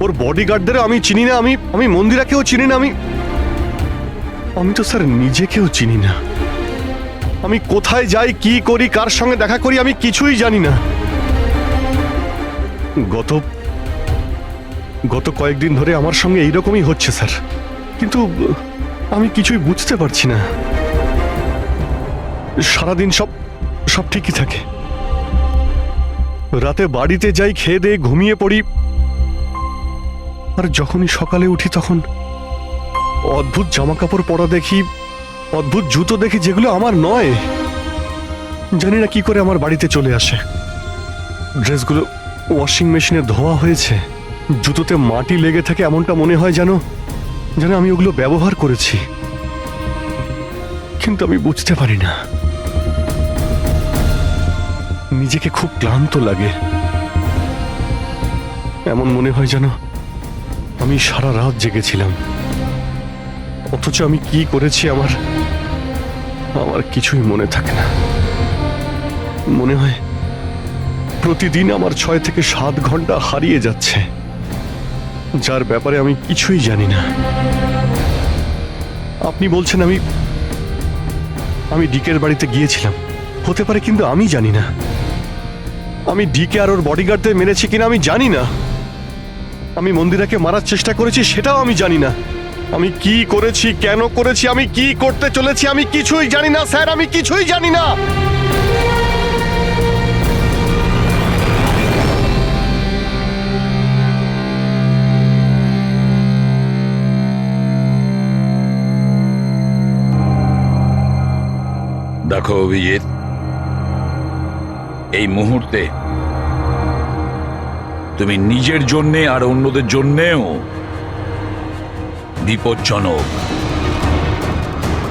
ওর বডিগার্ডদের আমি চিনি না, আমি মন্দিরাকেও চিনি না, আমি তো স্যার নিজেকেও চিনি না। আমি কোথায় যাই, কি করি, কার সঙ্গে দেখা করি, আমি কিছুই জানি না। গত কয়েকদিন ধরে আমার সঙ্গে এইরকমই হচ্ছে স্যার, কিন্তু আমি কিছুই বুঝতে পারছি না। সারাদিন সব ঠিকই থাকে, রাতে বাড়িতে যাই, খেয়ে দিয়ে ঘুমিয়ে পড়ি, আর যখনই সকালে উঠি তখন অদ্ভুত জামা কাপড় পরা দেখি, অদ্ভুত জুতো দেখি, যেগুলো আমার নয়। জানি না কি করে আমার বাড়িতে চলে আসে। ড্রেসগুলো ওয়াশিং মেশিনে ধোয়া হয়েছে, জুতোতে মাটি লেগে থাকে, এমনটা মনে হয় যেন আমি ওগুলো ব্যবহার করেছি, কিন্তু আমি বুঝতে পারি না। নিজেকে খুব ক্লান্ত লাগে, এমন মনে হয় যেন আমি সারা রাত জেগেছিলাম, অথচ আমি কি করেছি আমার কিছুই মনে থাকে না। মনে হয় প্রতিদিন আমার 6 থেকে 7 ঘন্টা হারিয়ে যাচ্ছে, যার ব্যাপারে আমি কিছুই জানি না। আপনি বলছেন আমি ডিকের বাড়িতে গিয়েছিলাম, হতে পারে, কিন্তু আমি জানি না। আমি ডিকে আর ওর বডিগার্ডদের মেরেছি কিনা আমি জানি না। আমি মন্দিরাকে মারার চেষ্টা করেছি সেটাও আমি জানি না। আমি কি করেছি, কেন করেছি, আমি কি করতে চলেছি, আমি কিছুই জানি না স্যার, আমি কিছুই জানি না। দেখো অভিজিৎ, এই মুহূর্তে তুমি নিজের জন্যে আর অন্যদের জন্যেও বিপজ্জনক।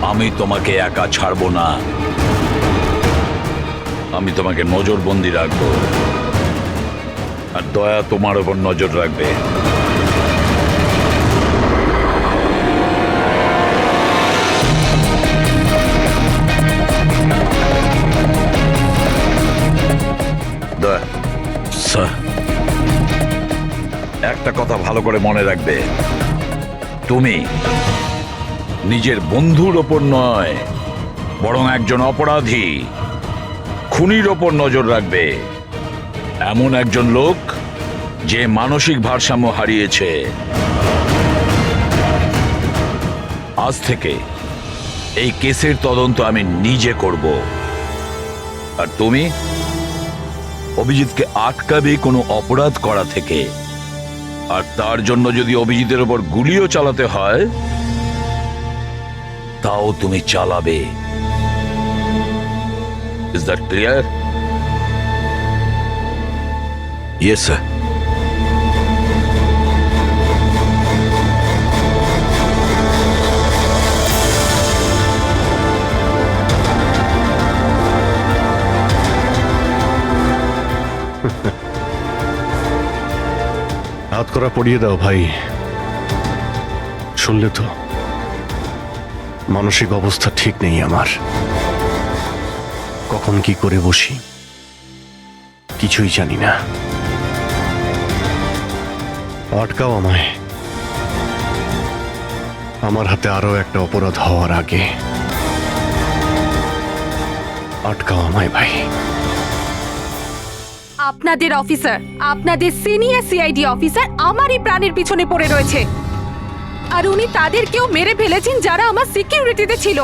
আমি তোমাকে একা ছাড়বো না, আমি তোমাকে নজরবন্দি রাখবো, আর দয়া তোমার ওপর নজর রাখবে। দয়া, স্যার, একটা কথা ভালো করে মনে রাখবে, তুমি নিজের বন্ধুর ওপর নয়, বরং একজন অপরাধী খুনির ওপর নজর রাখবে, এমন একজন লোক যে মানসিক ভারসাম্য হারিয়েছে। আজ থেকে এই কেসের তদন্ত আমি নিজে করব, আর তুমি অভিজিৎকে আটকাবে কোনো অপরাধ করা থেকে, আর তার জন্য যদি অভিজিতের ওপর গুলিও চালাতে হয় তাও তুমি চালাবে। Is that clear? Yes sir. হাত করা পড়িয়ে দাও ভাই। শুনলে তো, মানসিক অবস্থা ঠিক নেই আমার, কখন কি করে বসি কিছুই জানি না। আটকাও আমায়, আমার হাতে আরো একটা অপরাধ হওয়ার আগে। আটকাও আমায় ভাই। আপনাদের অফিসার, আপনাদের সিনিয়র সিআইডি অফিসার আমারই প্রাণের পিছনে পড়ে রয়েছে, আর উনি তাদেরকেও মেরে ফেলেছেন যারা আমার সিকিউরিটিতে ছিল।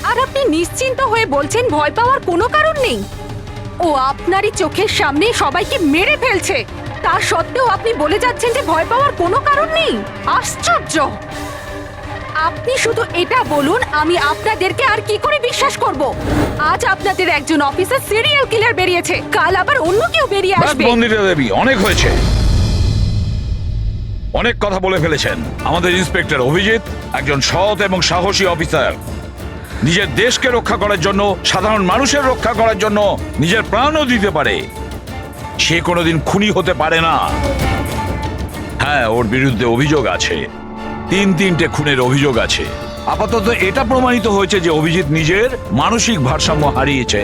আর আপনি নিশ্চিন্ত হয়ে বলছেন ভয় পাওয়ার কোনো কারণ নেই। ও আপনারই চোখের সামনে সবাইকে মেরে ফেলছে, তা সত্ত্বেও আপনি বলে যাচ্ছেন যে ভয় পাওয়ার কোনো কারণ নেই। আশ্চর্য! আপনি শুধু এটা বলুন, আমি আপনাদেরকে আর কি করে বিশ্বাস করব? আজ আপনাদের একজন অফিসার সিরিয়াল কিলার বেরিয়েছে, কাল আবার অন্য কেউ বেরিয়ে ব্যাস আসবে। মন্দিরা দেবী, অনেক হয়েছে, অনেক কথা বলে ফেলেছেন। আমাদের ইন্সপেক্টর অভিজিৎ একজন সৎ এবং সাহসী অফিসার। নিজের দেশকে রক্ষা করার জন্য, সাধারণ মানুষের রক্ষা করার জন্য নিজের প্রাণও দিতে পারে। সে কোনোদিন খুনি হতে পারে না। হ্যাঁ, ওর বিরুদ্ধে অভিযোগ আছে, তিনটে খুনের অভিযোগ আছে। আপাতত এটা প্রমাণিত হয়েছে যে অভিজিৎ নিজের মানসিক ভারসাম্য হারিয়েছে।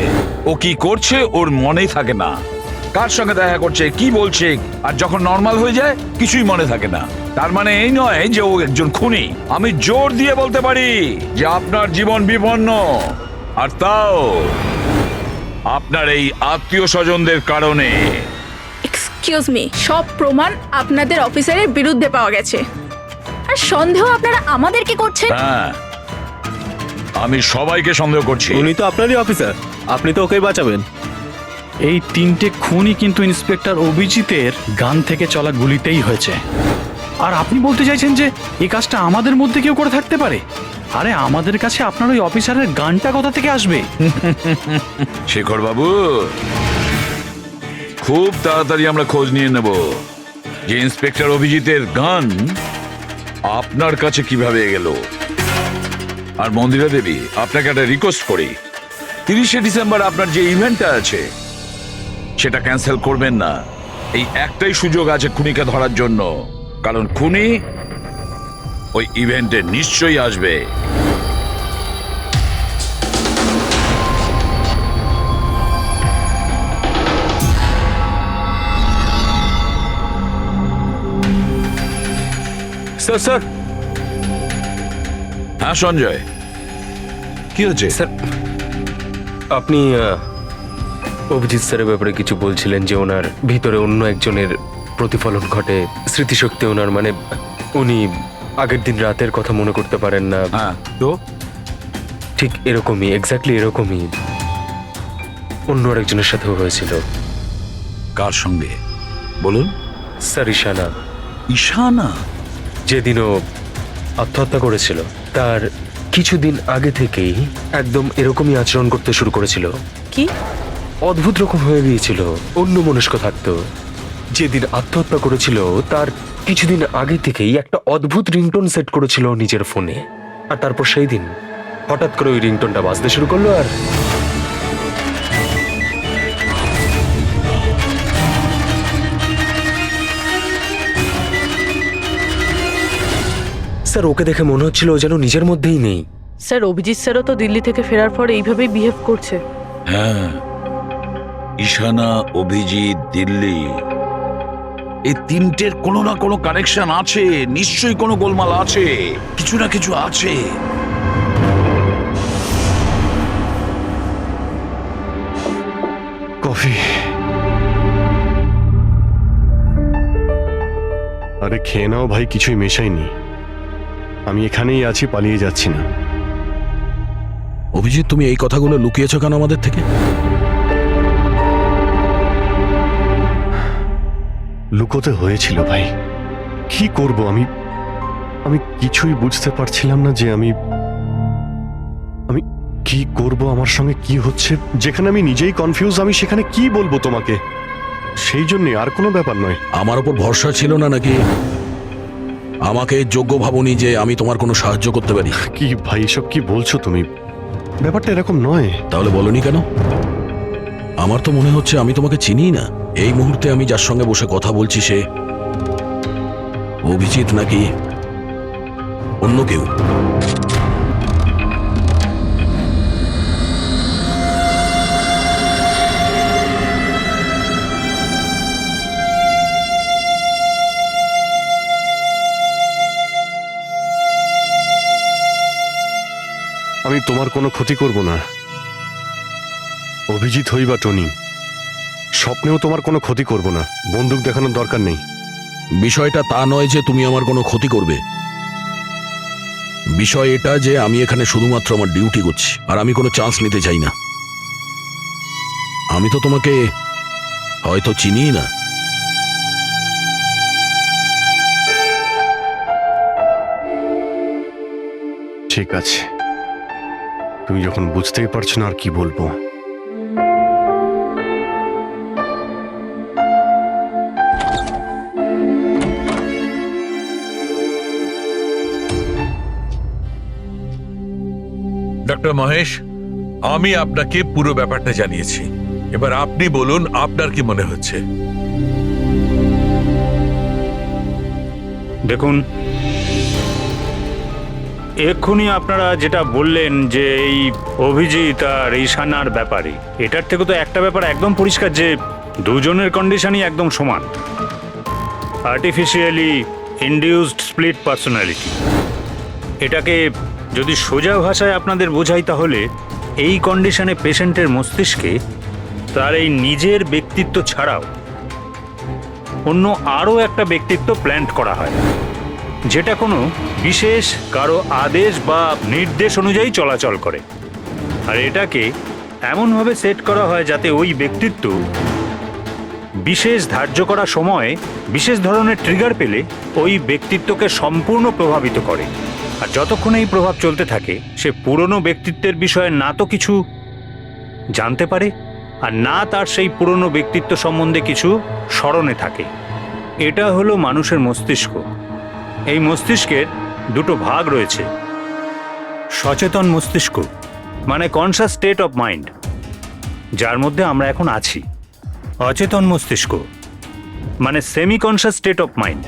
ও কি করছে ওর মনেই থাকে না, কার সঙ্গে দেখা করছে, কি বলছে, আর যখন নর্মাল হয়ে যায় কিছুই মনে থাকে না। তার মানে এই নয় যে ও একজন খুনি। আমি জোর দিয়ে বলতে পারি যে আপনার জীবন বিপন্ন, আর তাও আপনার এই আত্মীয় স্বজনদের কারণে। এক্সকিউজ মি, সব প্রমাণ আপনাদের অফিসারের বিরুদ্ধে পাওয়া গেছে, আর সন্দেহ আপনারা আমাদেরকে করছেন। হ্যাঁ, আমি সবাইকে সন্দেহ করছি। উনি তো আপনারই অফিসার, আপনি তো ওকেই বাঁচাবেন। এই 3টে খুনই কিন্তু ইন্সপেক্টর অভিজিতের গান থেকে চলা গুলিতেই হয়েছে। আর আপনি বলতে চাইছেন যে এই কাজটা আমাদের মধ্যে কেউ করে থাকতে পারে? আরে আমাদের কাছে আপনার ওই অফিসারের গানটা কোথা থেকে আসবে? শেখর বাবু, খুব তাড়াতাড়ি আমরা খোঁজ নিয়ে নেব যে ইন্সপেক্টর অভিজিতের গান আপনার কাছে কিভাবে গেল। আর মন্দিরা দেবী, আপনাকে একটা রিকোয়েস্ট করি, 30শে ডিসেম্বর আপনার যে ইভেন্টটা আছে সেটা ক্যান্সেল করবেন না। এই একটাই সুযোগ আছে খুনিকে ধরার জন্য, কারণ খুনি ওই ইভেন্টে নিশ্চয়ই আসবে। স্যার স্যার হ্যাঁ সঞ্জয়, কি হচ্ছে? স্যার, আপনি অভিজিৎ স্যারের ব্যাপারে কিছু বলছিলেন যে ওনার ভিতরে অন্য একজনের প্রতিফলন ঘটে, স্মৃতিশক্তি ওনার, মানে উনি আগের দিন রাতের কথা মনে করতে পারেন না। হ্যাঁ, তো ঠিক এরকমই, এক্স্যাক্টলি এরকমই অন্য আরেকজনের সাথেও হয়েছিল। কার সঙ্গে বলুন? স্যার, ঈশানা। ঈশানা? যেদিনও আত্মহত্যা করেছিল তার কিছুদিন আগে থেকেই একদম এরকমই আচরণ করতে শুরু করেছিল। কি অদ্ভুত রকম হয়ে গিয়েছিল, অন্য মনস্ক থাকতো। যেদিন আত্মহত্যা করেছিল তার কিছুদিন আগে থেকেই একটা অদ্ভুত রিংটোন সেট করেছিল নিজের ফোনে, আর তারপর সেই দিন হঠাৎ করে ওই রিংটোনটা বাজতে শুরু করলো। আর স্যার, ওকে দেখে মনে হচ্ছিল ও যেন নিজের মধ্যেই নেই। স্যার, অভিজিৎ স্যারও তো দিল্লি থেকে ফেরার পর এইভাবেই বিহেভ করছে। হ্যাঁ, ঈশানা, অভিজিৎ, দিল্লি, এই তিনটের কোনো না কোনো কানেকশন আছে, নিশ্চয়ই কোনো গোলমাল আছে, কিছু না কিছু আছে। কফি। আরে খেয়ে নাও ভাই, কিছুই মেশাইনি। আমি এখানেই আছি, পালিয়ে যাচ্ছি না। অভিজিৎ, তুমি এই কথাগুলো লুকিয়েছো কেন আমাদের থেকে? লুকোতে হয়েছিল ভাই, কি করব আমি? আমি কিছুই বুঝতে পারছিলাম না যে আমি কি করব, আমার সঙ্গে কি হচ্ছে। যেখানে আমি নিজেই কনফিউজ, আমি সেখানে কি বলবো তোমাকে? সেই জন্য, আর কোনো ব্যাপার নয়। আমার ওপর ভরসা ছিল না নাকি? আমাকে যোগ্য ভাবনি যে আমি তোমার কোনো সাহায্য করতে পারি? কি ভাই, এসব কি বলছো তুমি? ব্যাপারটা এরকম নয়। তাহলে বলনি কেন? আমার তো মনে হচ্ছে আমি তোমাকে চিনি না। এই মুহূর্তে আমি যার সঙ্গে বসে কথা বলছি সে অভিজিৎ নাকি অন্য কেউ? আমি তোমার কোনো ক্ষতি করব না। অভিজিৎ হই বা টনি, স্বপ্নেও তোমার কোনো ক্ষতি করব না। বন্দুক দেখানোর দরকার নেই। বিষয়টা তা নয় যে তুমি আমার কোনো ক্ষতি করবে। বিষয় এটা যে আমি এখানে শুধুমাত্র আমার ডিউটি করছি, আর আমি কোনো চান্স নিতে চাই না। আমি তো তোমাকে হয়তো চিনি না। ঠিক আছে, তুমি যখন বুঝতেই পারছো না আর কি বলবো। ডক্টর মহেশ, আমি আপনাকে পুরো ব্যাপারটা জানিয়েছি। এবার আপনি বলুন আপনার কি মনে হচ্ছে। দেখুন, এক্ষুনি আপনারা যেটা বললেন যে এই অভিজিৎ আর ঈশানার ব্যাপারে, এটার থেকে তো একটা ব্যাপার একদম পরিষ্কার যে দুজনের কন্ডিশনই একদম সমান। Artificially induced split personality. এটাকে যদি সোজা ভাষায় আপনাদের বোঝাই তাহলে এই কন্ডিশনে পেশেন্টের মস্তিষ্কে তার এই নিজের ব্যক্তিত্ব ছাড়াও অন্য আরও একটা ব্যক্তিত্ব প্ল্যান্ট করা হয়, যেটা কোনো বিশেষ কারো আদেশ বা নির্দেশ অনুযায়ী চলাচল করে। আর এটাকে এমনভাবে সেট করা হয় যাতে ওই ব্যক্তিত্ব বিশেষ ধার্য করা সময়ে বিশেষ ধরনের ট্রিগার পেলে ওই ব্যক্তিত্বকে সম্পূর্ণ প্রভাবিত করে। আর যতক্ষণ এই প্রভাব চলতে থাকে সে পুরনো ব্যক্তিত্বের বিষয়ে না তো কিছু জানতে পারে আর না তার সেই পুরনো ব্যক্তিত্ব সম্বন্ধে কিছু স্মরণে থাকে। এটা হলো মানুষের মস্তিষ্ক। এই মস্তিষ্কের দুটো ভাগ রয়েছে। সচেতন মস্তিষ্ক মানে কনসাস স্টেট অফ মাইন্ড, যার মধ্যে আমরা এখন আছি। অচেতন মস্তিষ্ক মানে semi conscious state of mind,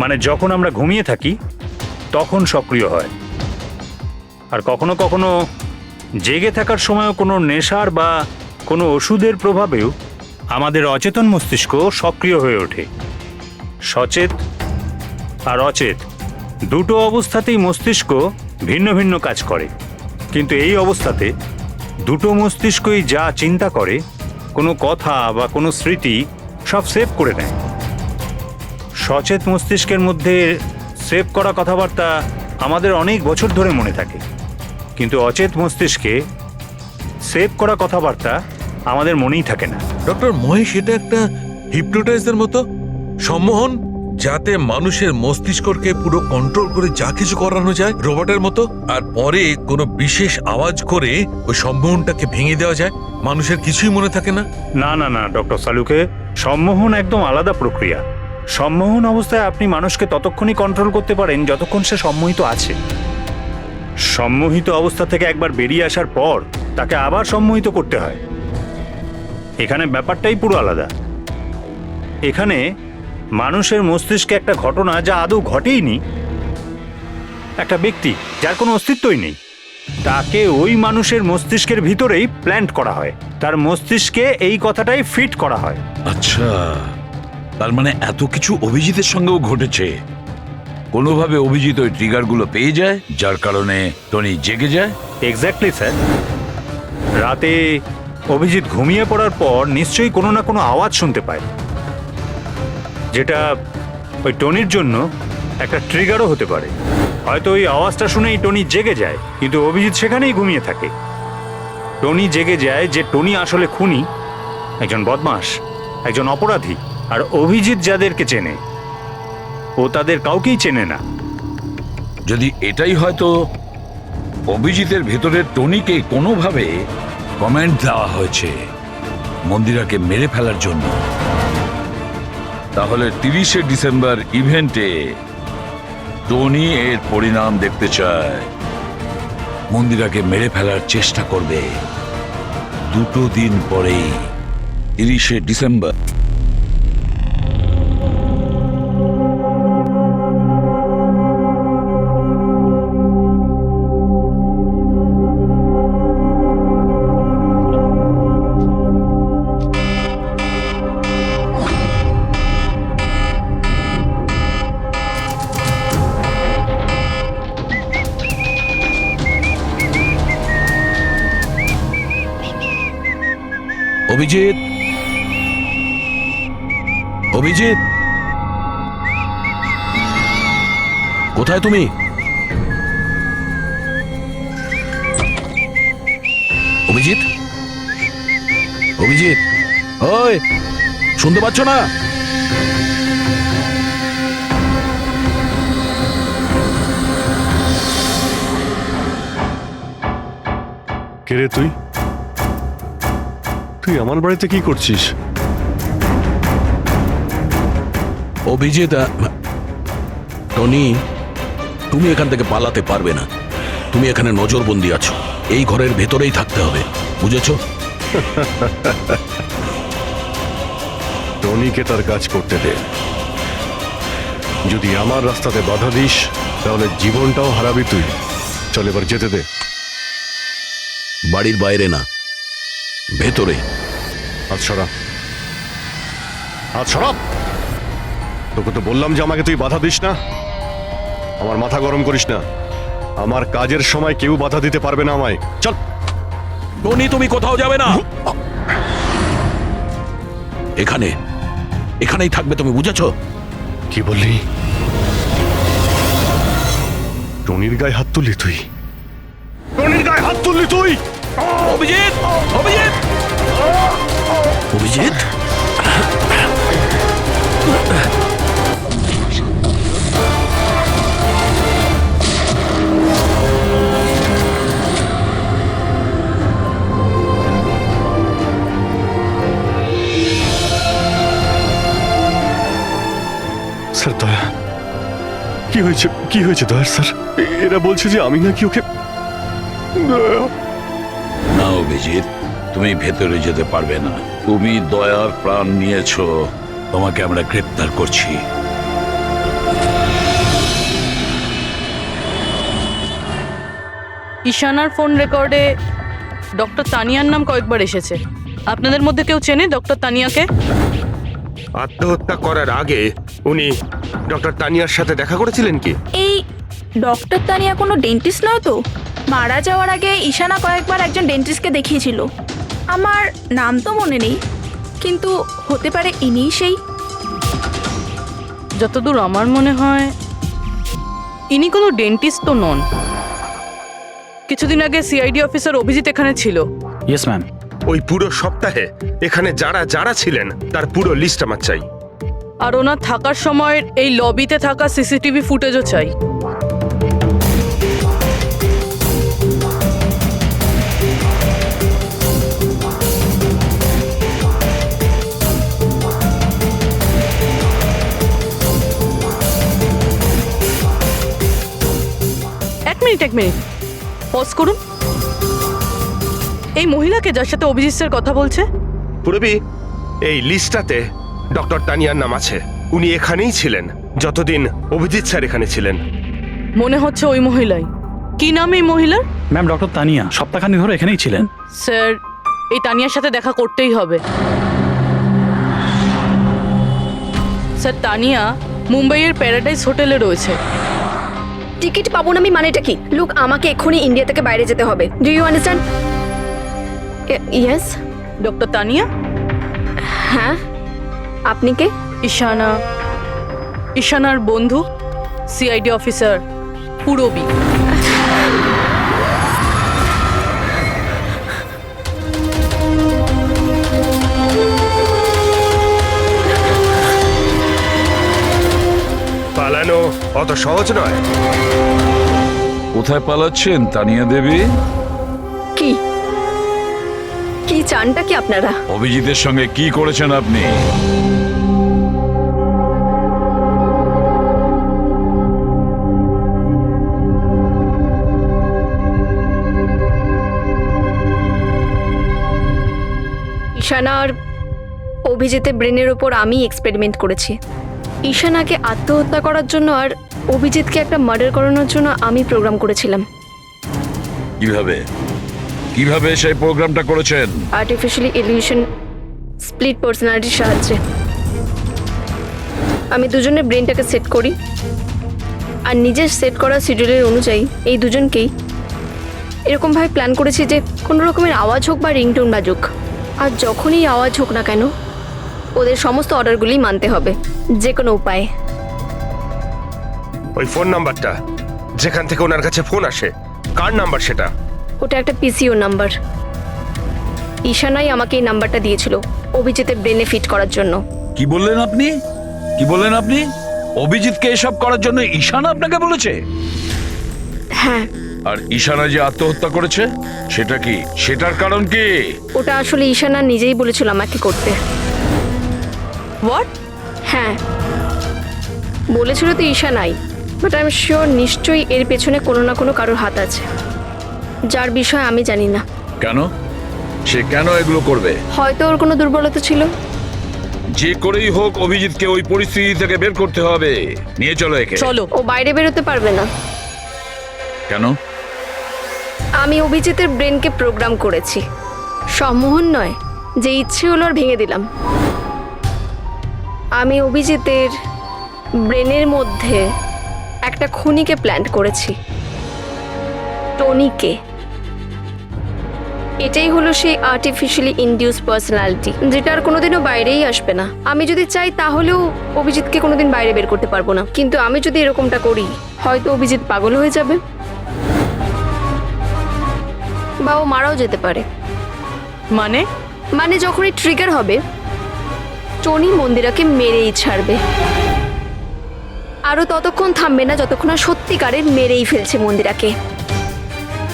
মানে যখন আমরা ঘুমিয়ে থাকি তখন সক্রিয় হয়। আর কখনো কখনো জেগে থাকার সময়ও কোনো নেশার বা কোনো ওষুধের প্রভাবেও আমাদের অচেতন মস্তিষ্ক সক্রিয় হয়ে ওঠে। সচেত আর অচেত দুটো অবস্থাতেই মস্তিষ্ক ভিন্ন ভিন্ন কাজ করে, কিন্তু এই অবস্থাতে দুটো মস্তিষ্কই যা চিন্তা করে, কোনো কথা বা কোনো স্মৃতি সব সেভ করে নেয়। সচেত মস্তিষ্কের মধ্যে সেভ করা কথাবার্তা আমাদের অনেক বছর ধরে মনে থাকে, কিন্তু অচেত মস্তিষ্কে সেভ করা কথাবার্তা আমাদের মনেই থাকে না। ডক্টর মহেশ, এটা একটা হিপনোটাইজের মতো সম্মোহন, যাতে মানুষের মস্তিষ্ককে পুরো কন্ট্রোল করে যা কিছু করানো যায় রোবটের মতো, আর পরে কোনো বিশেষ আওয়াজ করে ওই সম্মোহনটাকে ভেঙে দেওয়া যায়। মানুষের কিছুই মনে থাকে না। না না না ডক্টর সালুকে, সম্মোহন একদম আলাদা প্রক্রিয়া। সম্মোহন অবস্থায় আপনি মানুষকে ততক্ষণই কন্ট্রোল করতে পারেন যতক্ষণ সে সম্মোহিত আছে। সম্মোহিত অবস্থা থেকে একবার বেরিয়ে আসার পর তাকে আবার সম্মোহিত করতে হয়। এখানে ব্যাপারটাই পুরো আলাদা। এখানে মানুষের মস্তিষ্কে একটা ঘটনা যা আদৌ ঘটেইনি, একটা ব্যক্তি যার কোনো অস্তিত্বই নেই, তাকে ওই মানুষের মস্তিষ্কের ভিতরেই প্ল্যান্ট করা হয়। তার মস্তিষ্কে এই কথাটাই ফিট করা হয়। আচ্ছা, তার মানে এত কিছু অভিজিতের সঙ্গেও ঘটেছে। কোনোভাবে অভিজিৎ ওই ট্রিগারগুলো পেয়ে যায়, যার কারণে টনি জেগে যায়। Exactly sir. রাতে অভিজিৎ ঘুমিয়ে পড়ার পর নিশ্চয়ই কোনো না কোনো আওয়াজ শুনতে পায়, যেটা ওই টনির জন্য একটা ট্রিগারও হতে পারে। হয়তো ওই আওয়াজটা শুনেই টনি জেগে যায়, কিন্তু অভিজিৎ সেখানেই ঘুমিয়ে থাকে। টনি জেগে যায় যে টনি আসলে খুনি, একজন বদমাশ, একজন অপরাধী। আর অভিজিৎ যাদেরকে চেনে ও তাদের কাউকেই চেনে না। যদি এটাই হয়তো অভিজিতের ভেতরের টনিকে কোনোভাবে কমেন্ট দেওয়া হয়েছে মন্দিরাকে মেরে ফেলার জন্য, তাহলে 30শে ডিসেম্বর ইভেন্টে টনি এর পরিণাম দেখতে চায়। মন্দিরাকে মেরে ফেলার চেষ্টা করবে 2 দিন পরেই, 30শে ডিসেম্বর। অভিজিৎ, অভিজিৎ, কোথায় তুমি? অভিজিৎ, অভিজিৎ, ওই শুনতে পাচ্ছ না? কে রে তুই? তুই আমার বাড়িতে কি করছিস? অভিজিৎ, টনি, তুমি এখান থেকে পালাতে পারবে না। তুমি এখানে নজরবন্দি আছো, এই ঘরের ভেতরেই থাকতে হবে, বুঝেছো? টনিকে তার কাজ করতে দে। যদি আমার রাস্তাতে বাধা দিস তাহলে জীবনটাও হারাবি তুই। চল এবার যেতে দে। বাড়ির বাইরে না, ভেতরে। হাত সরা, হাত সরাব। তোকে তো বললাম যে আমাকে তুই বাধা দিস না। আমার মাথা গরম করিস না। আমার কাজের সময় কেউ বাধা দিতে পারবে না আমায়। চল। টনি, তুমি কোথাও যাবে না, এখানে, এখানেই থাকবে তুমি, বুঝেছো? কি বললি? টনির গায়ে হাত তুললি তুই? টনির গায়ে হাত তুললি তুই? অভিজিৎ, অভিজিৎ, অভিজিৎ, স্যার দয়া, কি হয়েছে? কি হয়েছে দয়ার স্যার? এরা বলছে যে আমি নাকি ওকে। না অভিজিৎ, তুমি ভেতরে যেতে পারবে না। তুমি দয়ার প্রাণ নিয়েছো, তোমাকে আমরা গ্রেপ্তার করছি। ঈশানার ফোন রেকর্ডে ডক্টর তানিয়ার নাম কয়েকবার এসেছে। আপনাদের মধ্যে কেউ চেনে ডক্টর তানিয়াকে? আত্মহত্যা করার আগে উনি ডক্টর তানিয়ার সাথে দেখা করেছিলেন কি? এই ডক্টর তানিয়া কোনো ডেন্টিস্ট নয় তো? মারা যাওয়ার আগে ঈশানা কয়েকবার একজন ডেন্টিস্টকে দেখিয়েছিল। আমার নাম তো মনে নেই, কিন্তু হতে পারে ইনিই সেই। যতদূর আমার মনে হয় ইনি কোনো ডেন্টিস্ট তো নন। কিছুদিন আগে সিআইডি অফিসার অভিজিৎ এখানে ছিল। Yes ma'am. ওই পুরো সপ্তাহে এখানে যারা যারা ছিলেন তার পুরো লিস্ট আমার চাই। আর ওনার থাকার সময় এই লবিতে থাকা সিসিটিভি ফুটেজও চাই। এক মিনিট পজ করুন। এই মহিলাকে যার সাথে অভিজিৎ স্যার কথা বলছে? পুরবি, এই লিস্টটাতে ডক্টর তানিয়ার নাম আছে। উনি এখানেই ছিলেন যতদিন অভিজিৎ স্যার এখানে ছিলেন। মনে হচ্ছে ওই মহিলাই। কি নাম এই মহিলার? ম্যাম, ডক্টর তানিয়া সপ্তাহখানি ধরে এখানেই ছিলেন। স্যার, এই তানিয়ার সাথে দেখা করতেই হবে। স্যার, তানিয়া মুম্বাইয়ের প্যারাডাইস হোটেলে রয়েছে। টিকিট পাবো না আমি মানেটা কি? লুক, আমাকে এক্ষুনি ইন্ডিয়া থেকে বাইরে যেতে হবে। Do you understand? Yes. Doctor Tania? হ্যাঁ, আপনি কে? ঈশানার বন্ধু, সিআইডি অফিসার পুরবী। পালানো অত সহজ নয়। কোথায় পালাচ্ছেন তানিয়া দেবী? কি কি চানটা কি আপনারা? অভিজিতের সঙ্গে কি করেছেন আপনি? ঈশানার অভিজিতের ব্রেনের ওপর আমি এক্সপেরিমেন্ট করেছি। ঈশানাকে আত্মহত্যা করার জন্য আর অভিজিৎকে একটা মার্ডার করানোর জন্য আমি প্রোগ্রাম করেছিলাম। কিভাবে কিভাবে সেই প্রোগ্রামটা করেছেন? আর্টিফিশিয়ালি ইলিউশন স্প্লিট পার্সোনালিটির সাহায্যে আমি দুজনের ব্রেনটাকে সেট করি, আর নিজের সেট করা শিডিউলের অনুযায়ী এই দুজনকেই এরকমভাবে প্ল্যান করেছি যে কোনো রকমের আওয়াজ হোক বা রিংটোন বাজুক, আর যখনই আওয়াজ হোক না কেন ওদের সমস্ত অর্ডারগুলি মানতে হবে, যে কোনো উপায়ে। ওই ফোন নাম্বারটা যেখান থেকে ওনার কাছে ফোন আসে, কার নাম্বার সেটা? ওটা একটা পিসিও নাম্বার। ঈশানাই আমাকে এই নাম্বারটা দিয়েছিল অভিজিতের ব্রেনে ফিট করার জন্য। কি বললেন আপনি? কি বললেন আপনি? অভিজিৎকে এসব করার জন্য ঈশানা আপনাকে বলেছে? হ্যাঁ, আর ঈশানা যে আত্মহত্যা করেছে সেটা কি? সেটার কারণ কি? ওটা আসলে ঈশানা নিজেই বলেছিল আমাকে করতে। হোয়াট? হ্যাঁ, বলেছিল তো ঈশানাই, বাট আই এম শিওর নিশ্চয়ই এর পেছনে কোনো না কোনো কারোর হাত আছে, যার বিষয়ে আমি জানি না। কেন? সে কেন এগুলো করবে? হয়তো ওর কোনো দুর্বলতা ছিল। যে করেই হোক অভিজিৎকে ওই পরিস্থিতি থেকে বের করতে হবে। নিয়ে চলো একে। চলো। ও বাইরে বেরোতে পারবে না। কেন? আমি অভিজিতের ব্রেনকে প্রোগ্রাম করেছি। সম্মোহন নয়, যে ইচ্ছে হলো আর ভেঙে দিলাম। আমি অভিজিতের ব্রেনের মধ্যে একটা খুনিকে প্ল্যান্ট করেছি, টনিকে। এটাই হলো সেই আর্টিফিশিয়ালি ইনডিউস পার্সোনালিটি, যেটা আর কোনোদিনও বাইরেই আসবে না। আমি যদি চাই তাহলেও অভিজিৎকে কোনোদিন বাইরে বের করতে পারবো না, কিন্তু আমি যদি এরকমটা করি হয়তো অভিজিৎ পাগল হয়ে যাবে বা ও মারাও যেতে পারে। মানে যখনই ট্রিগার হবে টনি মন্দিরাকে মেরেই ছাড়বে, আরও ততক্ষণ থামবে না যতক্ষণ না সত্যিকারের মেরেই ফেলছে মন্দিরাকে।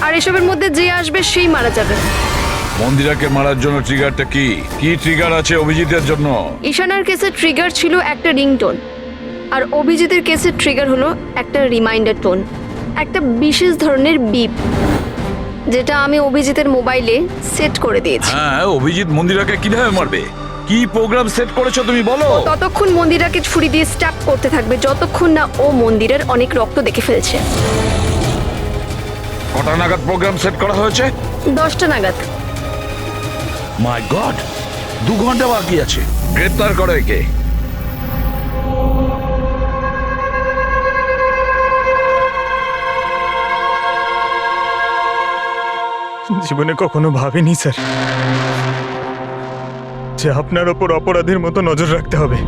আর এসবের মধ্যে যে আসবে সেই মারা যাবে। মন্দিরাকে মারার জন্য ট্রিগারটা কি? কি ট্রিগার আছে অভিজিতের জন্য? ঈশানার কেসের ট্রিগার ছিল একটা রিংটোন, আর অভিজিতের কেসের ট্রিগার হলো একটা রিমাইন্ডার টোন, একটা বিশেষ ধরনের বিপ, যেটা আমি অভিজিতের মোবাইলে সেট করে দিয়েছি। হ্যাঁ, অভিজিৎ মন্দিরাকে কিভাবে মারবে? কি প্রোগ্রাম সেট করেছো তুমি বলো? ততক্ষণ মন্দিরাকে ছুরি দিয়ে স্ট্যাপ করতে থাকবে যতক্ষণ না ও মন্দিরের অনেক রক্ত দেখে ফেলছে। কটা নাগাদ প্রোগ্রাম সেট করা হয়েছে? 10টা নাগাদ। মাই গড, 2 ঘন্টা বাকি আছে। গ্রেপ্তার করো একে। জীবনে কখনো ভাবিনি স্যার যে আপনার ওপর অপরাধীর মতো নজর রাখতে হবে।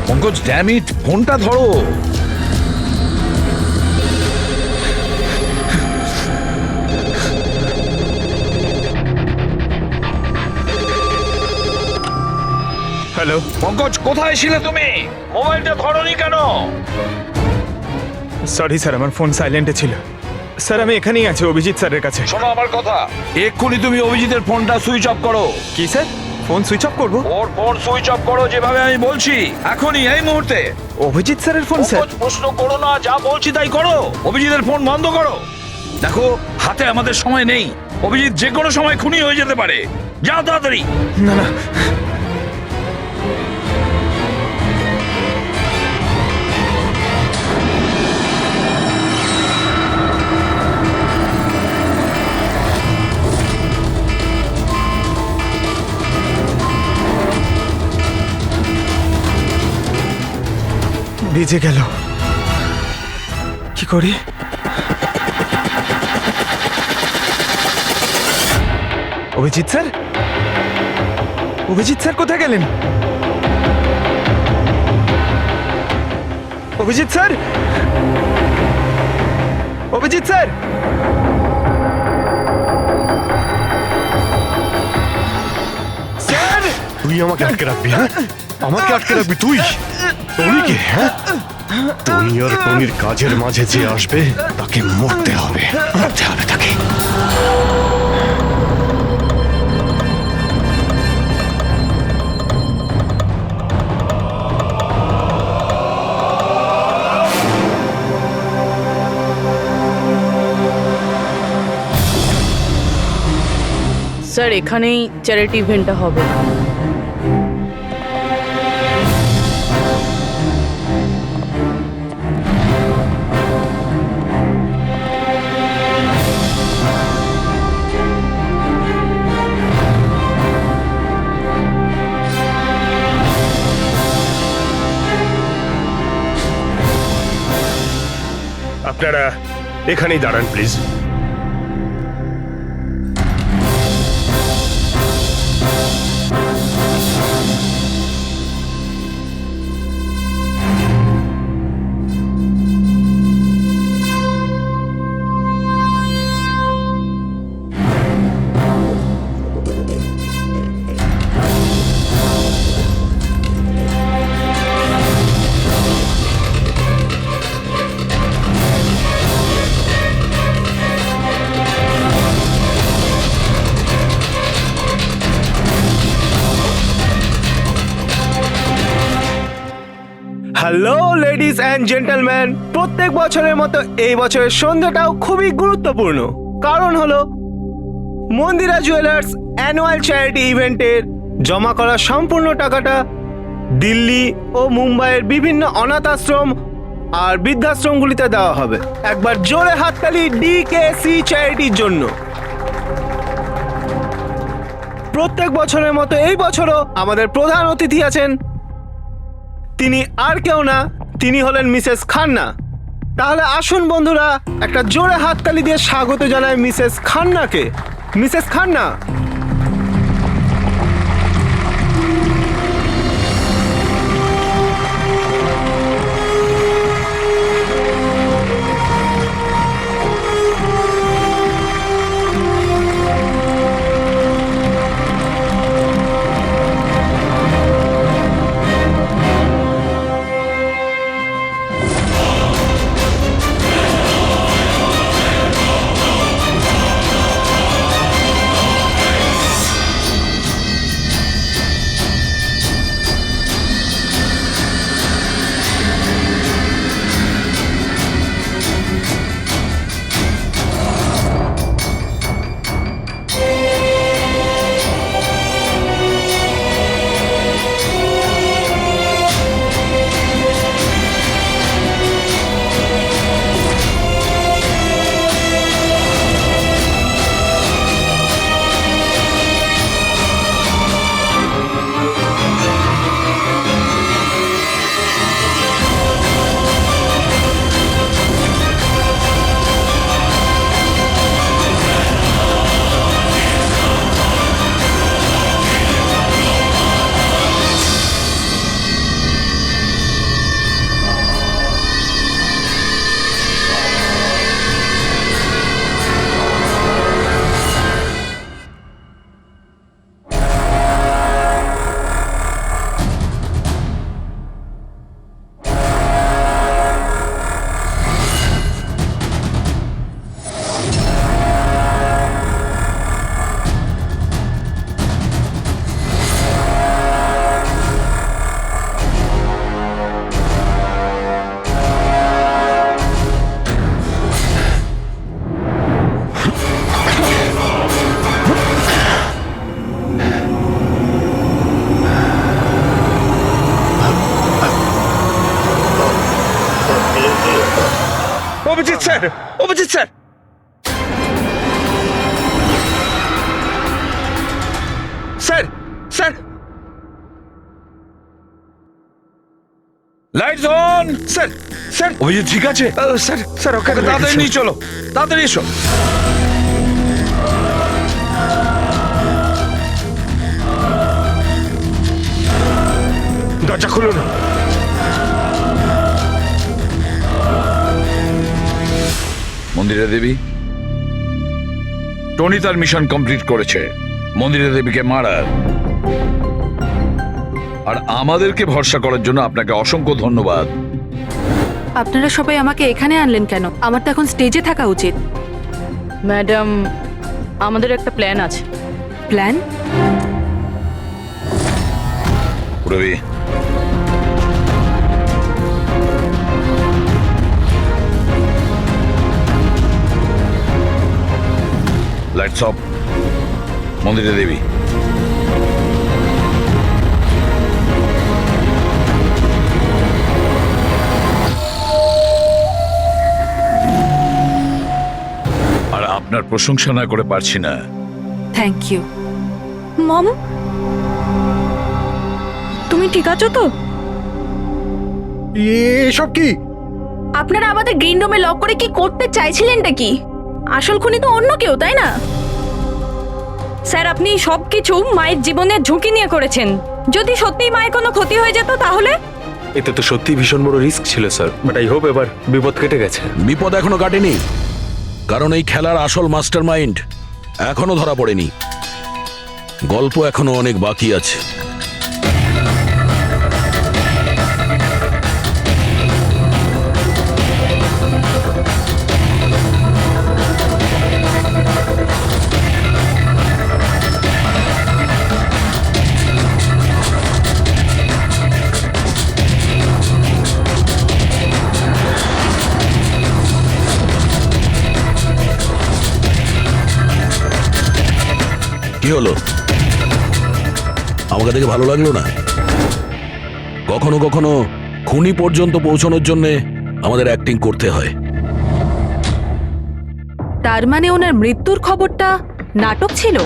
পঙ্কজ, ড্যাম ইট, ফোনটা ধরো। হ্যালো পঙ্কজ, কোথায় ছিলে তুমি? মোবাইলটা ধরোনি কেন? সরি স্যার, আমার ফোন সাইলেন্টে ছিল। স্যার আমি এখানেই আছি অভিজিৎ স্যারের কাছে। শোনো আমার কথা, এক্ষুনি তুমি অভিজিতের ফোনটা সুইচ অফ করো। কি স্যার, ফোন সুইচ অফ করবো? ওর ফোন সুইচ অফ করো যেভাবে আমি বলছি, এখনই, এই মুহূর্তে। অভিজিৎ স্যারের ফোন স্যার? প্রশ্ন করো না, যা বলছি তাই করো। অভিজিতের ফোন বন্ধ করো। দেখো, হাতে আমাদের সময় নেই। অভিজিৎ যে কোনো সময় খুনি হয়ে যেতে পারে। যাও তাড়াতাড়ি। না না, ভিজে গেল, কি করি? অভিজিৎ স্যার, অভিজিৎ স্যার কোথায় গেলেন? Abhijit sir, Abhijit sir, sir! তুই আমাকে আটকে রাখবি? হ্যাঁ, আমাকে আটকে রাখবি তুই? টনিকে? হ্যাঁ, টনি আর টনির কাজের মাঝে যে আসবে তাকে মরতে হবে, মরতে হবে তাকে। স্যার এখানেই চ্যারিটি ইভেন্টটা হবে। আপনারা এখানেই দাঁড়ান please. Hello ladies and gentleman, প্রত্যেক বছরের মতো এই বছরের সন্ধ্যাটাও খুবই গুরুত্বপূর্ণ। কারণ হলো মন্দিরা জুয়েলার্স অ্যানুয়াল চ্যারিটি ইভেন্টের জমা করা সম্পূর্ণ টাকাটা দিল্লি ও মুম্বাইয়ের বিভিন্ন অনাথ আশ্রম আর বৃদ্ধাশ্রমগুলিতে দেওয়া হবে। একবার জোরে হাততালি ডিকেসি চ্যারিটির জন্য। প্রত্যেক বছরের মতো এই বছরও আমাদের প্রধান অতিথি আছেন। তিনি আর কেউ না, তিনি হলেন মিসেস খান্না। তাহলে আসুন বন্ধুরা, একটা জোরে হাততালি দিয়ে স্বাগত জানাই মিসেস খান্নাকে। Mrs Khanna, Abhijit sir, Abhijit sir, sir, sir, lights on. Sir, sir, Abhijit ঠিক আছে? স্যার, স্যার, ওকে তাড়াতাড়ি নিয়ে চলো, তাড়াতাড়ি এসো। দরজা খুলুন। মন্দিরা দেবী, টনি তার মিশন কমপ্লিট করেছে, মন্দিরা দেবীকে মারার। আর আমাদেরকে ভরসা করার জন্য আপনাকে অসংখ্য ধন্যবাদ। আপনারা সবাই আমাকে এখানে আনলেন কেন? আমার তো এখন স্টেজে থাকা উচিত। ম্যাডাম, আমাদের একটা প্ল্যান আছে। Plan? Ravi, lights off. Mandira Devi, আর আপনার প্রশংসা না করে পারছি না। Thank you. মম, তুমি ঠিক আছো তো? এসব কি? আপনারা আমাদের গ্রিন রুমে লক করে কি করতে চাইছিলেনটা কি? আসল খুনি তো অন্য কেউ, তাই না? স্যার, আপনি সবকিছু মায়ের জীবনের ঝুঁকি নিয়ে করেছেন। যদি সত্যিই মায়ের কোনো ক্ষতি হয়ে যেত তাহলে? এতে তো সত্যি ভীষণ বড় রিস্ক ছিল স্যার, বাট আই হোপ এবার বিপদ কেটে গেছে। বিপদ এখনো কাটেনি, কারণ এই খেলার আসল মাস্টারমাইন্ড এখনো ধরা পড়েনি। গল্প এখনো অনেক বাকি আছে। কি হলো? আমাকে দেখে ভালো লাগলো না? কখনো কখনো খুনি পর্যন্ত পৌঁছানোর জন্য আমাদের অ্যাক্টিং করতে হয়। তার মানে ওনার মৃত্যুর খবরটা নাটক ছিল?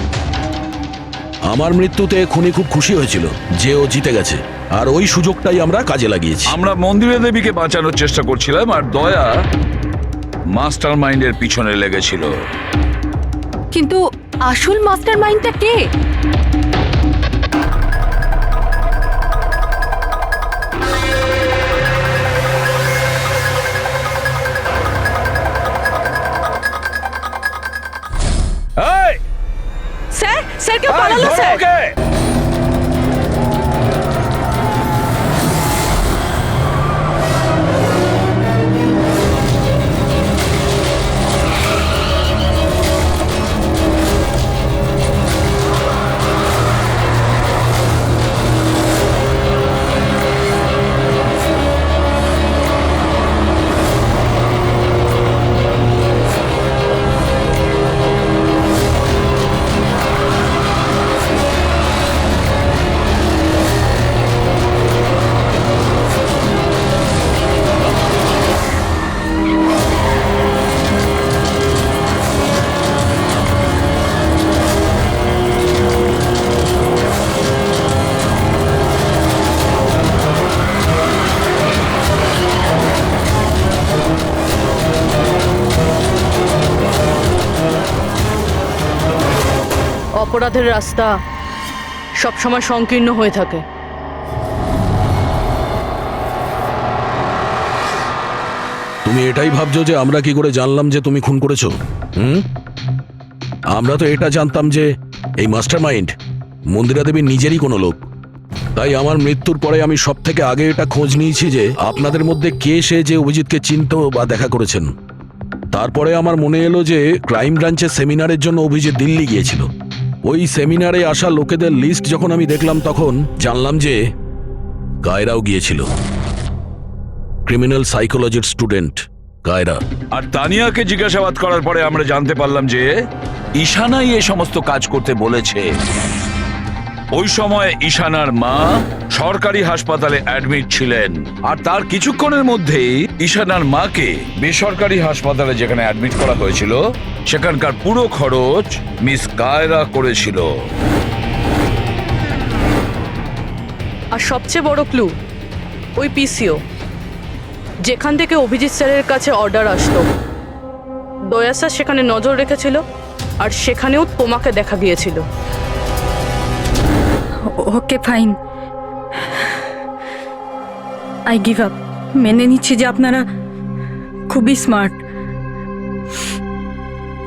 আমার মৃত্যুতে খুনি খুব খুশি হয়েছিল যে ও জিতে গেছে, আর ওই সুযোগটাই আমরা কাজে লাগিয়েছি। আমরা মন্দিরা দেবীকে বাঁচানোর চেষ্টা করছিলাম, আর দয়া মাস্টার মাইন্ডের পিছনে লেগেছিল। কিন্তু আসল মাস্টার মাইন্ডটা কে? স্যার, স্যার কেউ পালালো স্যার। অপরাধের রাস্তা সবসময় সংকীর্ণ হয়ে থাকে। তুমি এটাই ভাবছো যে আমরা কি করে জানলাম যে তুমি খুন করেছো? আমরা তো এটা জানতাম যে এই মাস্টারমাইন্ড মন্দিরা দেবীর নিজেরই কোনো লোক। তাই আমার মৃত্যুর পরে আমি সব থেকে আগে এটা খোঁজ নিয়েছি যে আপনাদের মধ্যে কে সে যে অভিজিৎকে চিনতো বা দেখা করেছেন। তারপরে আমার মনে এলো যে ক্রাইম ব্রাঞ্চের সেমিনারের জন্য অভিজিৎ দিল্লি গিয়েছিল। ওই সেমিনারে আসা লোকেদের লিস্ট যখন আমি দেখলাম তখন জানলাম যে কায়রাও গিয়েছিল। ক্রিমিনাল সাইকোলজির স্টুডেন্ট কায়রা। আর তানিয়াকে জিজ্ঞাসাবাদ করার পরে আমরা জানতে পারলাম যে ঈশানাই এই সমস্ত কাজ করতে বলেছে। ওই সময় ঈশানার মা সরকারি হাসপাতালে অ্যাডমিট ছিলেন, আর তার কিছুক্ষণের মধ্যেই ঈশানার মাকে বেসরকারি হাসপাতালে যেখানে অ্যাডমিট করা হয়েছিল সেখানকার পুরো খরচ মিস কায়রা করেছিল। আর সবচেয়ে বড় ক্লু ওই পিসিও, যেখান থেকে অভিজিৎ স্যারের কাছে অর্ডার আসতো। দয়া স্যার সেখানে নজর রেখেছিল, আর সেখানেও তোমাকে দেখা গিয়েছিল। Okay fine, I give up. মেনে নিচ্ছি যে আপনারা খুবই স্মার্ট,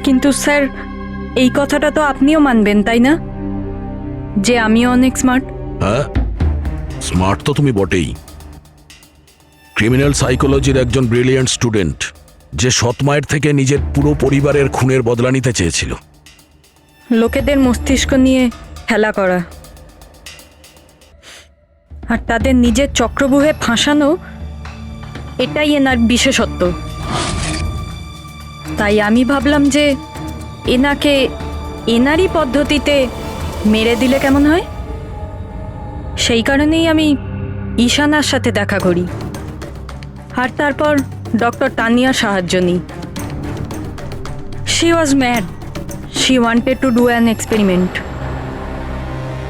কিন্তু স্যার এই কথাটা তো আপনিও মানবেন তাই না, যে আমিও অনেক স্মার্ট? হ্যাঁ, স্মার্ট তো তুমি বটেই। ক্রিমিনাল সাইকোলজির একজন ব্রিলিয়ান্ট স্টুডেন্ট, যে সৎ মায়ের থেকে নিজের পুরো পরিবারের খুনের বদলা নিতে চেয়েছিল। লোকেদের মস্তিষ্ক নিয়ে খেলা করা আর তাদের নিজের চক্রব্যূহে ফাঁসানো, এটাই এনার বিশেষত্ব। তাই আমি ভাবলাম যে এনাকে এনারই পদ্ধতিতে মেরে দিলে কেমন হয়। সেই কারণেই আমি ঈশানার সাথে দেখা করি, আর তারপর ডক্টর তানিয়ার সাহায্য নিই। She was mad, she wanted to do an experiment.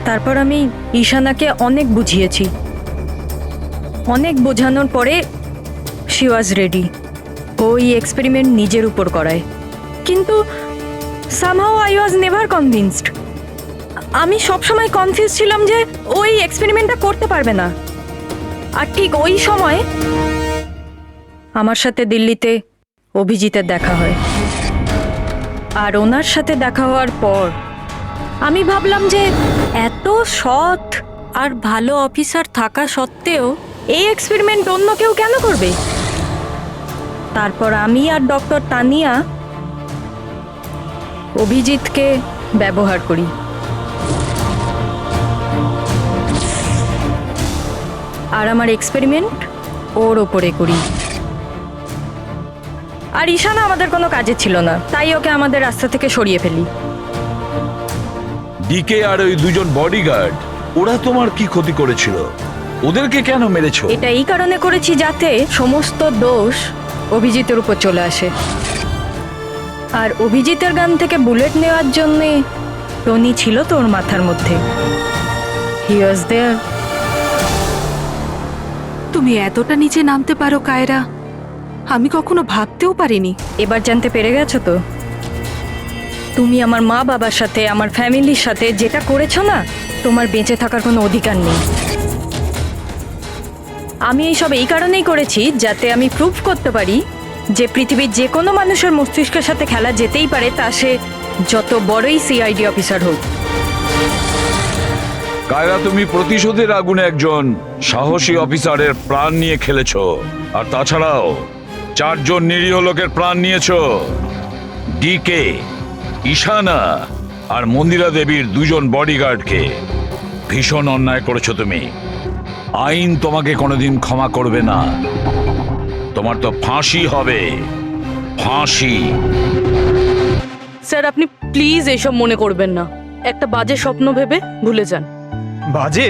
তারপর আমি ঈশানাকে অনেক বুঝিয়েছি, অনেক বোঝানোর পরে শি ওয়াজ রেডি। ওই এক্সপেরিমেন্ট নিজের উপর করায়, কিন্তু somehow I was never convinced. আমি সবসময় কনফিউজ ছিলাম যে ওই এক্সপেরিমেন্টটা করতে পারবে না। আর ঠিক ওই সময় আমার সাথে দিল্লিতে অভিজিতের দেখা হয়, আর ওনার সাথে দেখা হওয়ার পর আমি ভাবলাম যে এত সৎ আর ভালো অফিসার থাকা সত্ত্বেও এই এক্সপেরিমেন্ট অন্য কেউ কেন করবে। তারপর আমি আর ডক্টর তানিয়া অভিজিৎকে ব্যবহার করি। আর আমার এক্সপেরিমেন্ট ওর ওপরে করি। আর ঈশানা আমাদের কোনো কাজে ছিল না, তাই ওকে আমাদের রাস্তা থেকে সরিয়ে ফেলি। ডিকে আর ওই দুজন বডিগার্ড, ওরা তোমার কি ক্ষতি করেছিল? ওদেরকে কেন মেরেছো? এটা এই কারণে করেছি যাতে সমস্ত দোষ অভিজিতের উপর চলে আসে। আর অভিজিতের গান থেকে বুলেট নেওয়ার জন্যে টনি ছিল তোর মাথার মধ্যে। হি ওয়াজ দেয়ার। তুমি এতটা নিচে নামতে পারো কায়রা, আমি কখনো ভাবতেও পারিনি। এবার জানতে পেরে গেছো তো? তুমি আমার মা বাবার সাথে, আমার ফ্যামিলির সাথে যেটা করেছো না, তোমার বেঁচে থাকার কোনো অধিকার নেই। আমি এইসব এই কারণেই করেছি যাতে আমি প্রুভ করতে পারি যে পৃথিবীর যে কোনো মানুষের মস্তিষ্কের সাথে খেলা যেতেই পারে, তা সে যত বড়ই সিআইডি অফিসার হোক। কায়রা, তুমি প্রতিশোধের আগুনে একজন সাহসী অফিসারের প্রাণ নিয়ে খেলেছো, আর তাছাড়াও 4 জন নিরীহ লোকের প্রাণ নিয়েছো। ডিকে, ঈশানা আর মন্দিরা দেবীর 2 জন বডিগার্ডকে ভীষণ অন্যায় করেছো তুমি। আইন তোমাকে কোনোদিন ক্ষমা করবে না। তোমার তো ফাঁসি হবে, ফাঁসি। স্যার, আপনি প্লিজ এসব মনে করবেন না। একটা বাজে স্বপ্ন ভেবে ভুলে যান। বাজে?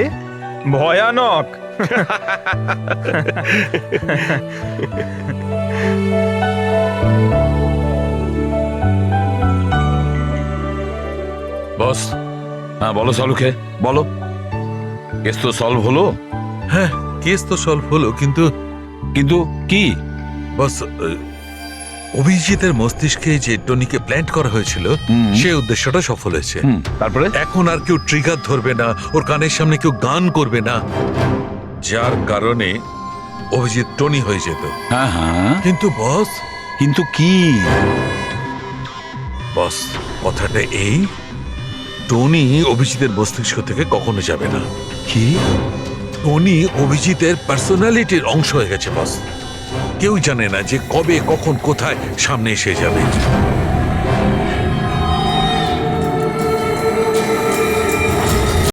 ভয়ানক। বস, হ্যাঁ বলো সালুকে, বলো। কেস তো সলভ হলো? হ্যাঁ, কেস তো সলভ হলো, কিন্তু কিন্তু কি? বস, অভিজিতের মস্তিষ্কে যে টনিকে প্ল্যান্ট করা হয়েছিল, সে উদ্দেশ্যটা সফল হয়েছে। তারপরে এখন আর কেউ ট্রিগার ধরবে না, ওর কানের সামনে কেউ গান করবে না, যার কারণে অভিজিৎ টনি হয়ে যেত। হ্যাঁ হ্যাঁ, কিন্তু বস, কিন্তু কি? বস, কথাটা এই, টনি অভিজিতের মস্তিষ্ক থেকে কখনো যাবে না। কি? টনি অভিজিতের পার্সোনালিটির অংশ হয়ে গেছে বস। কেউ জানে না যে কবে, কখন, কোথায় সামনে এসে যাবে।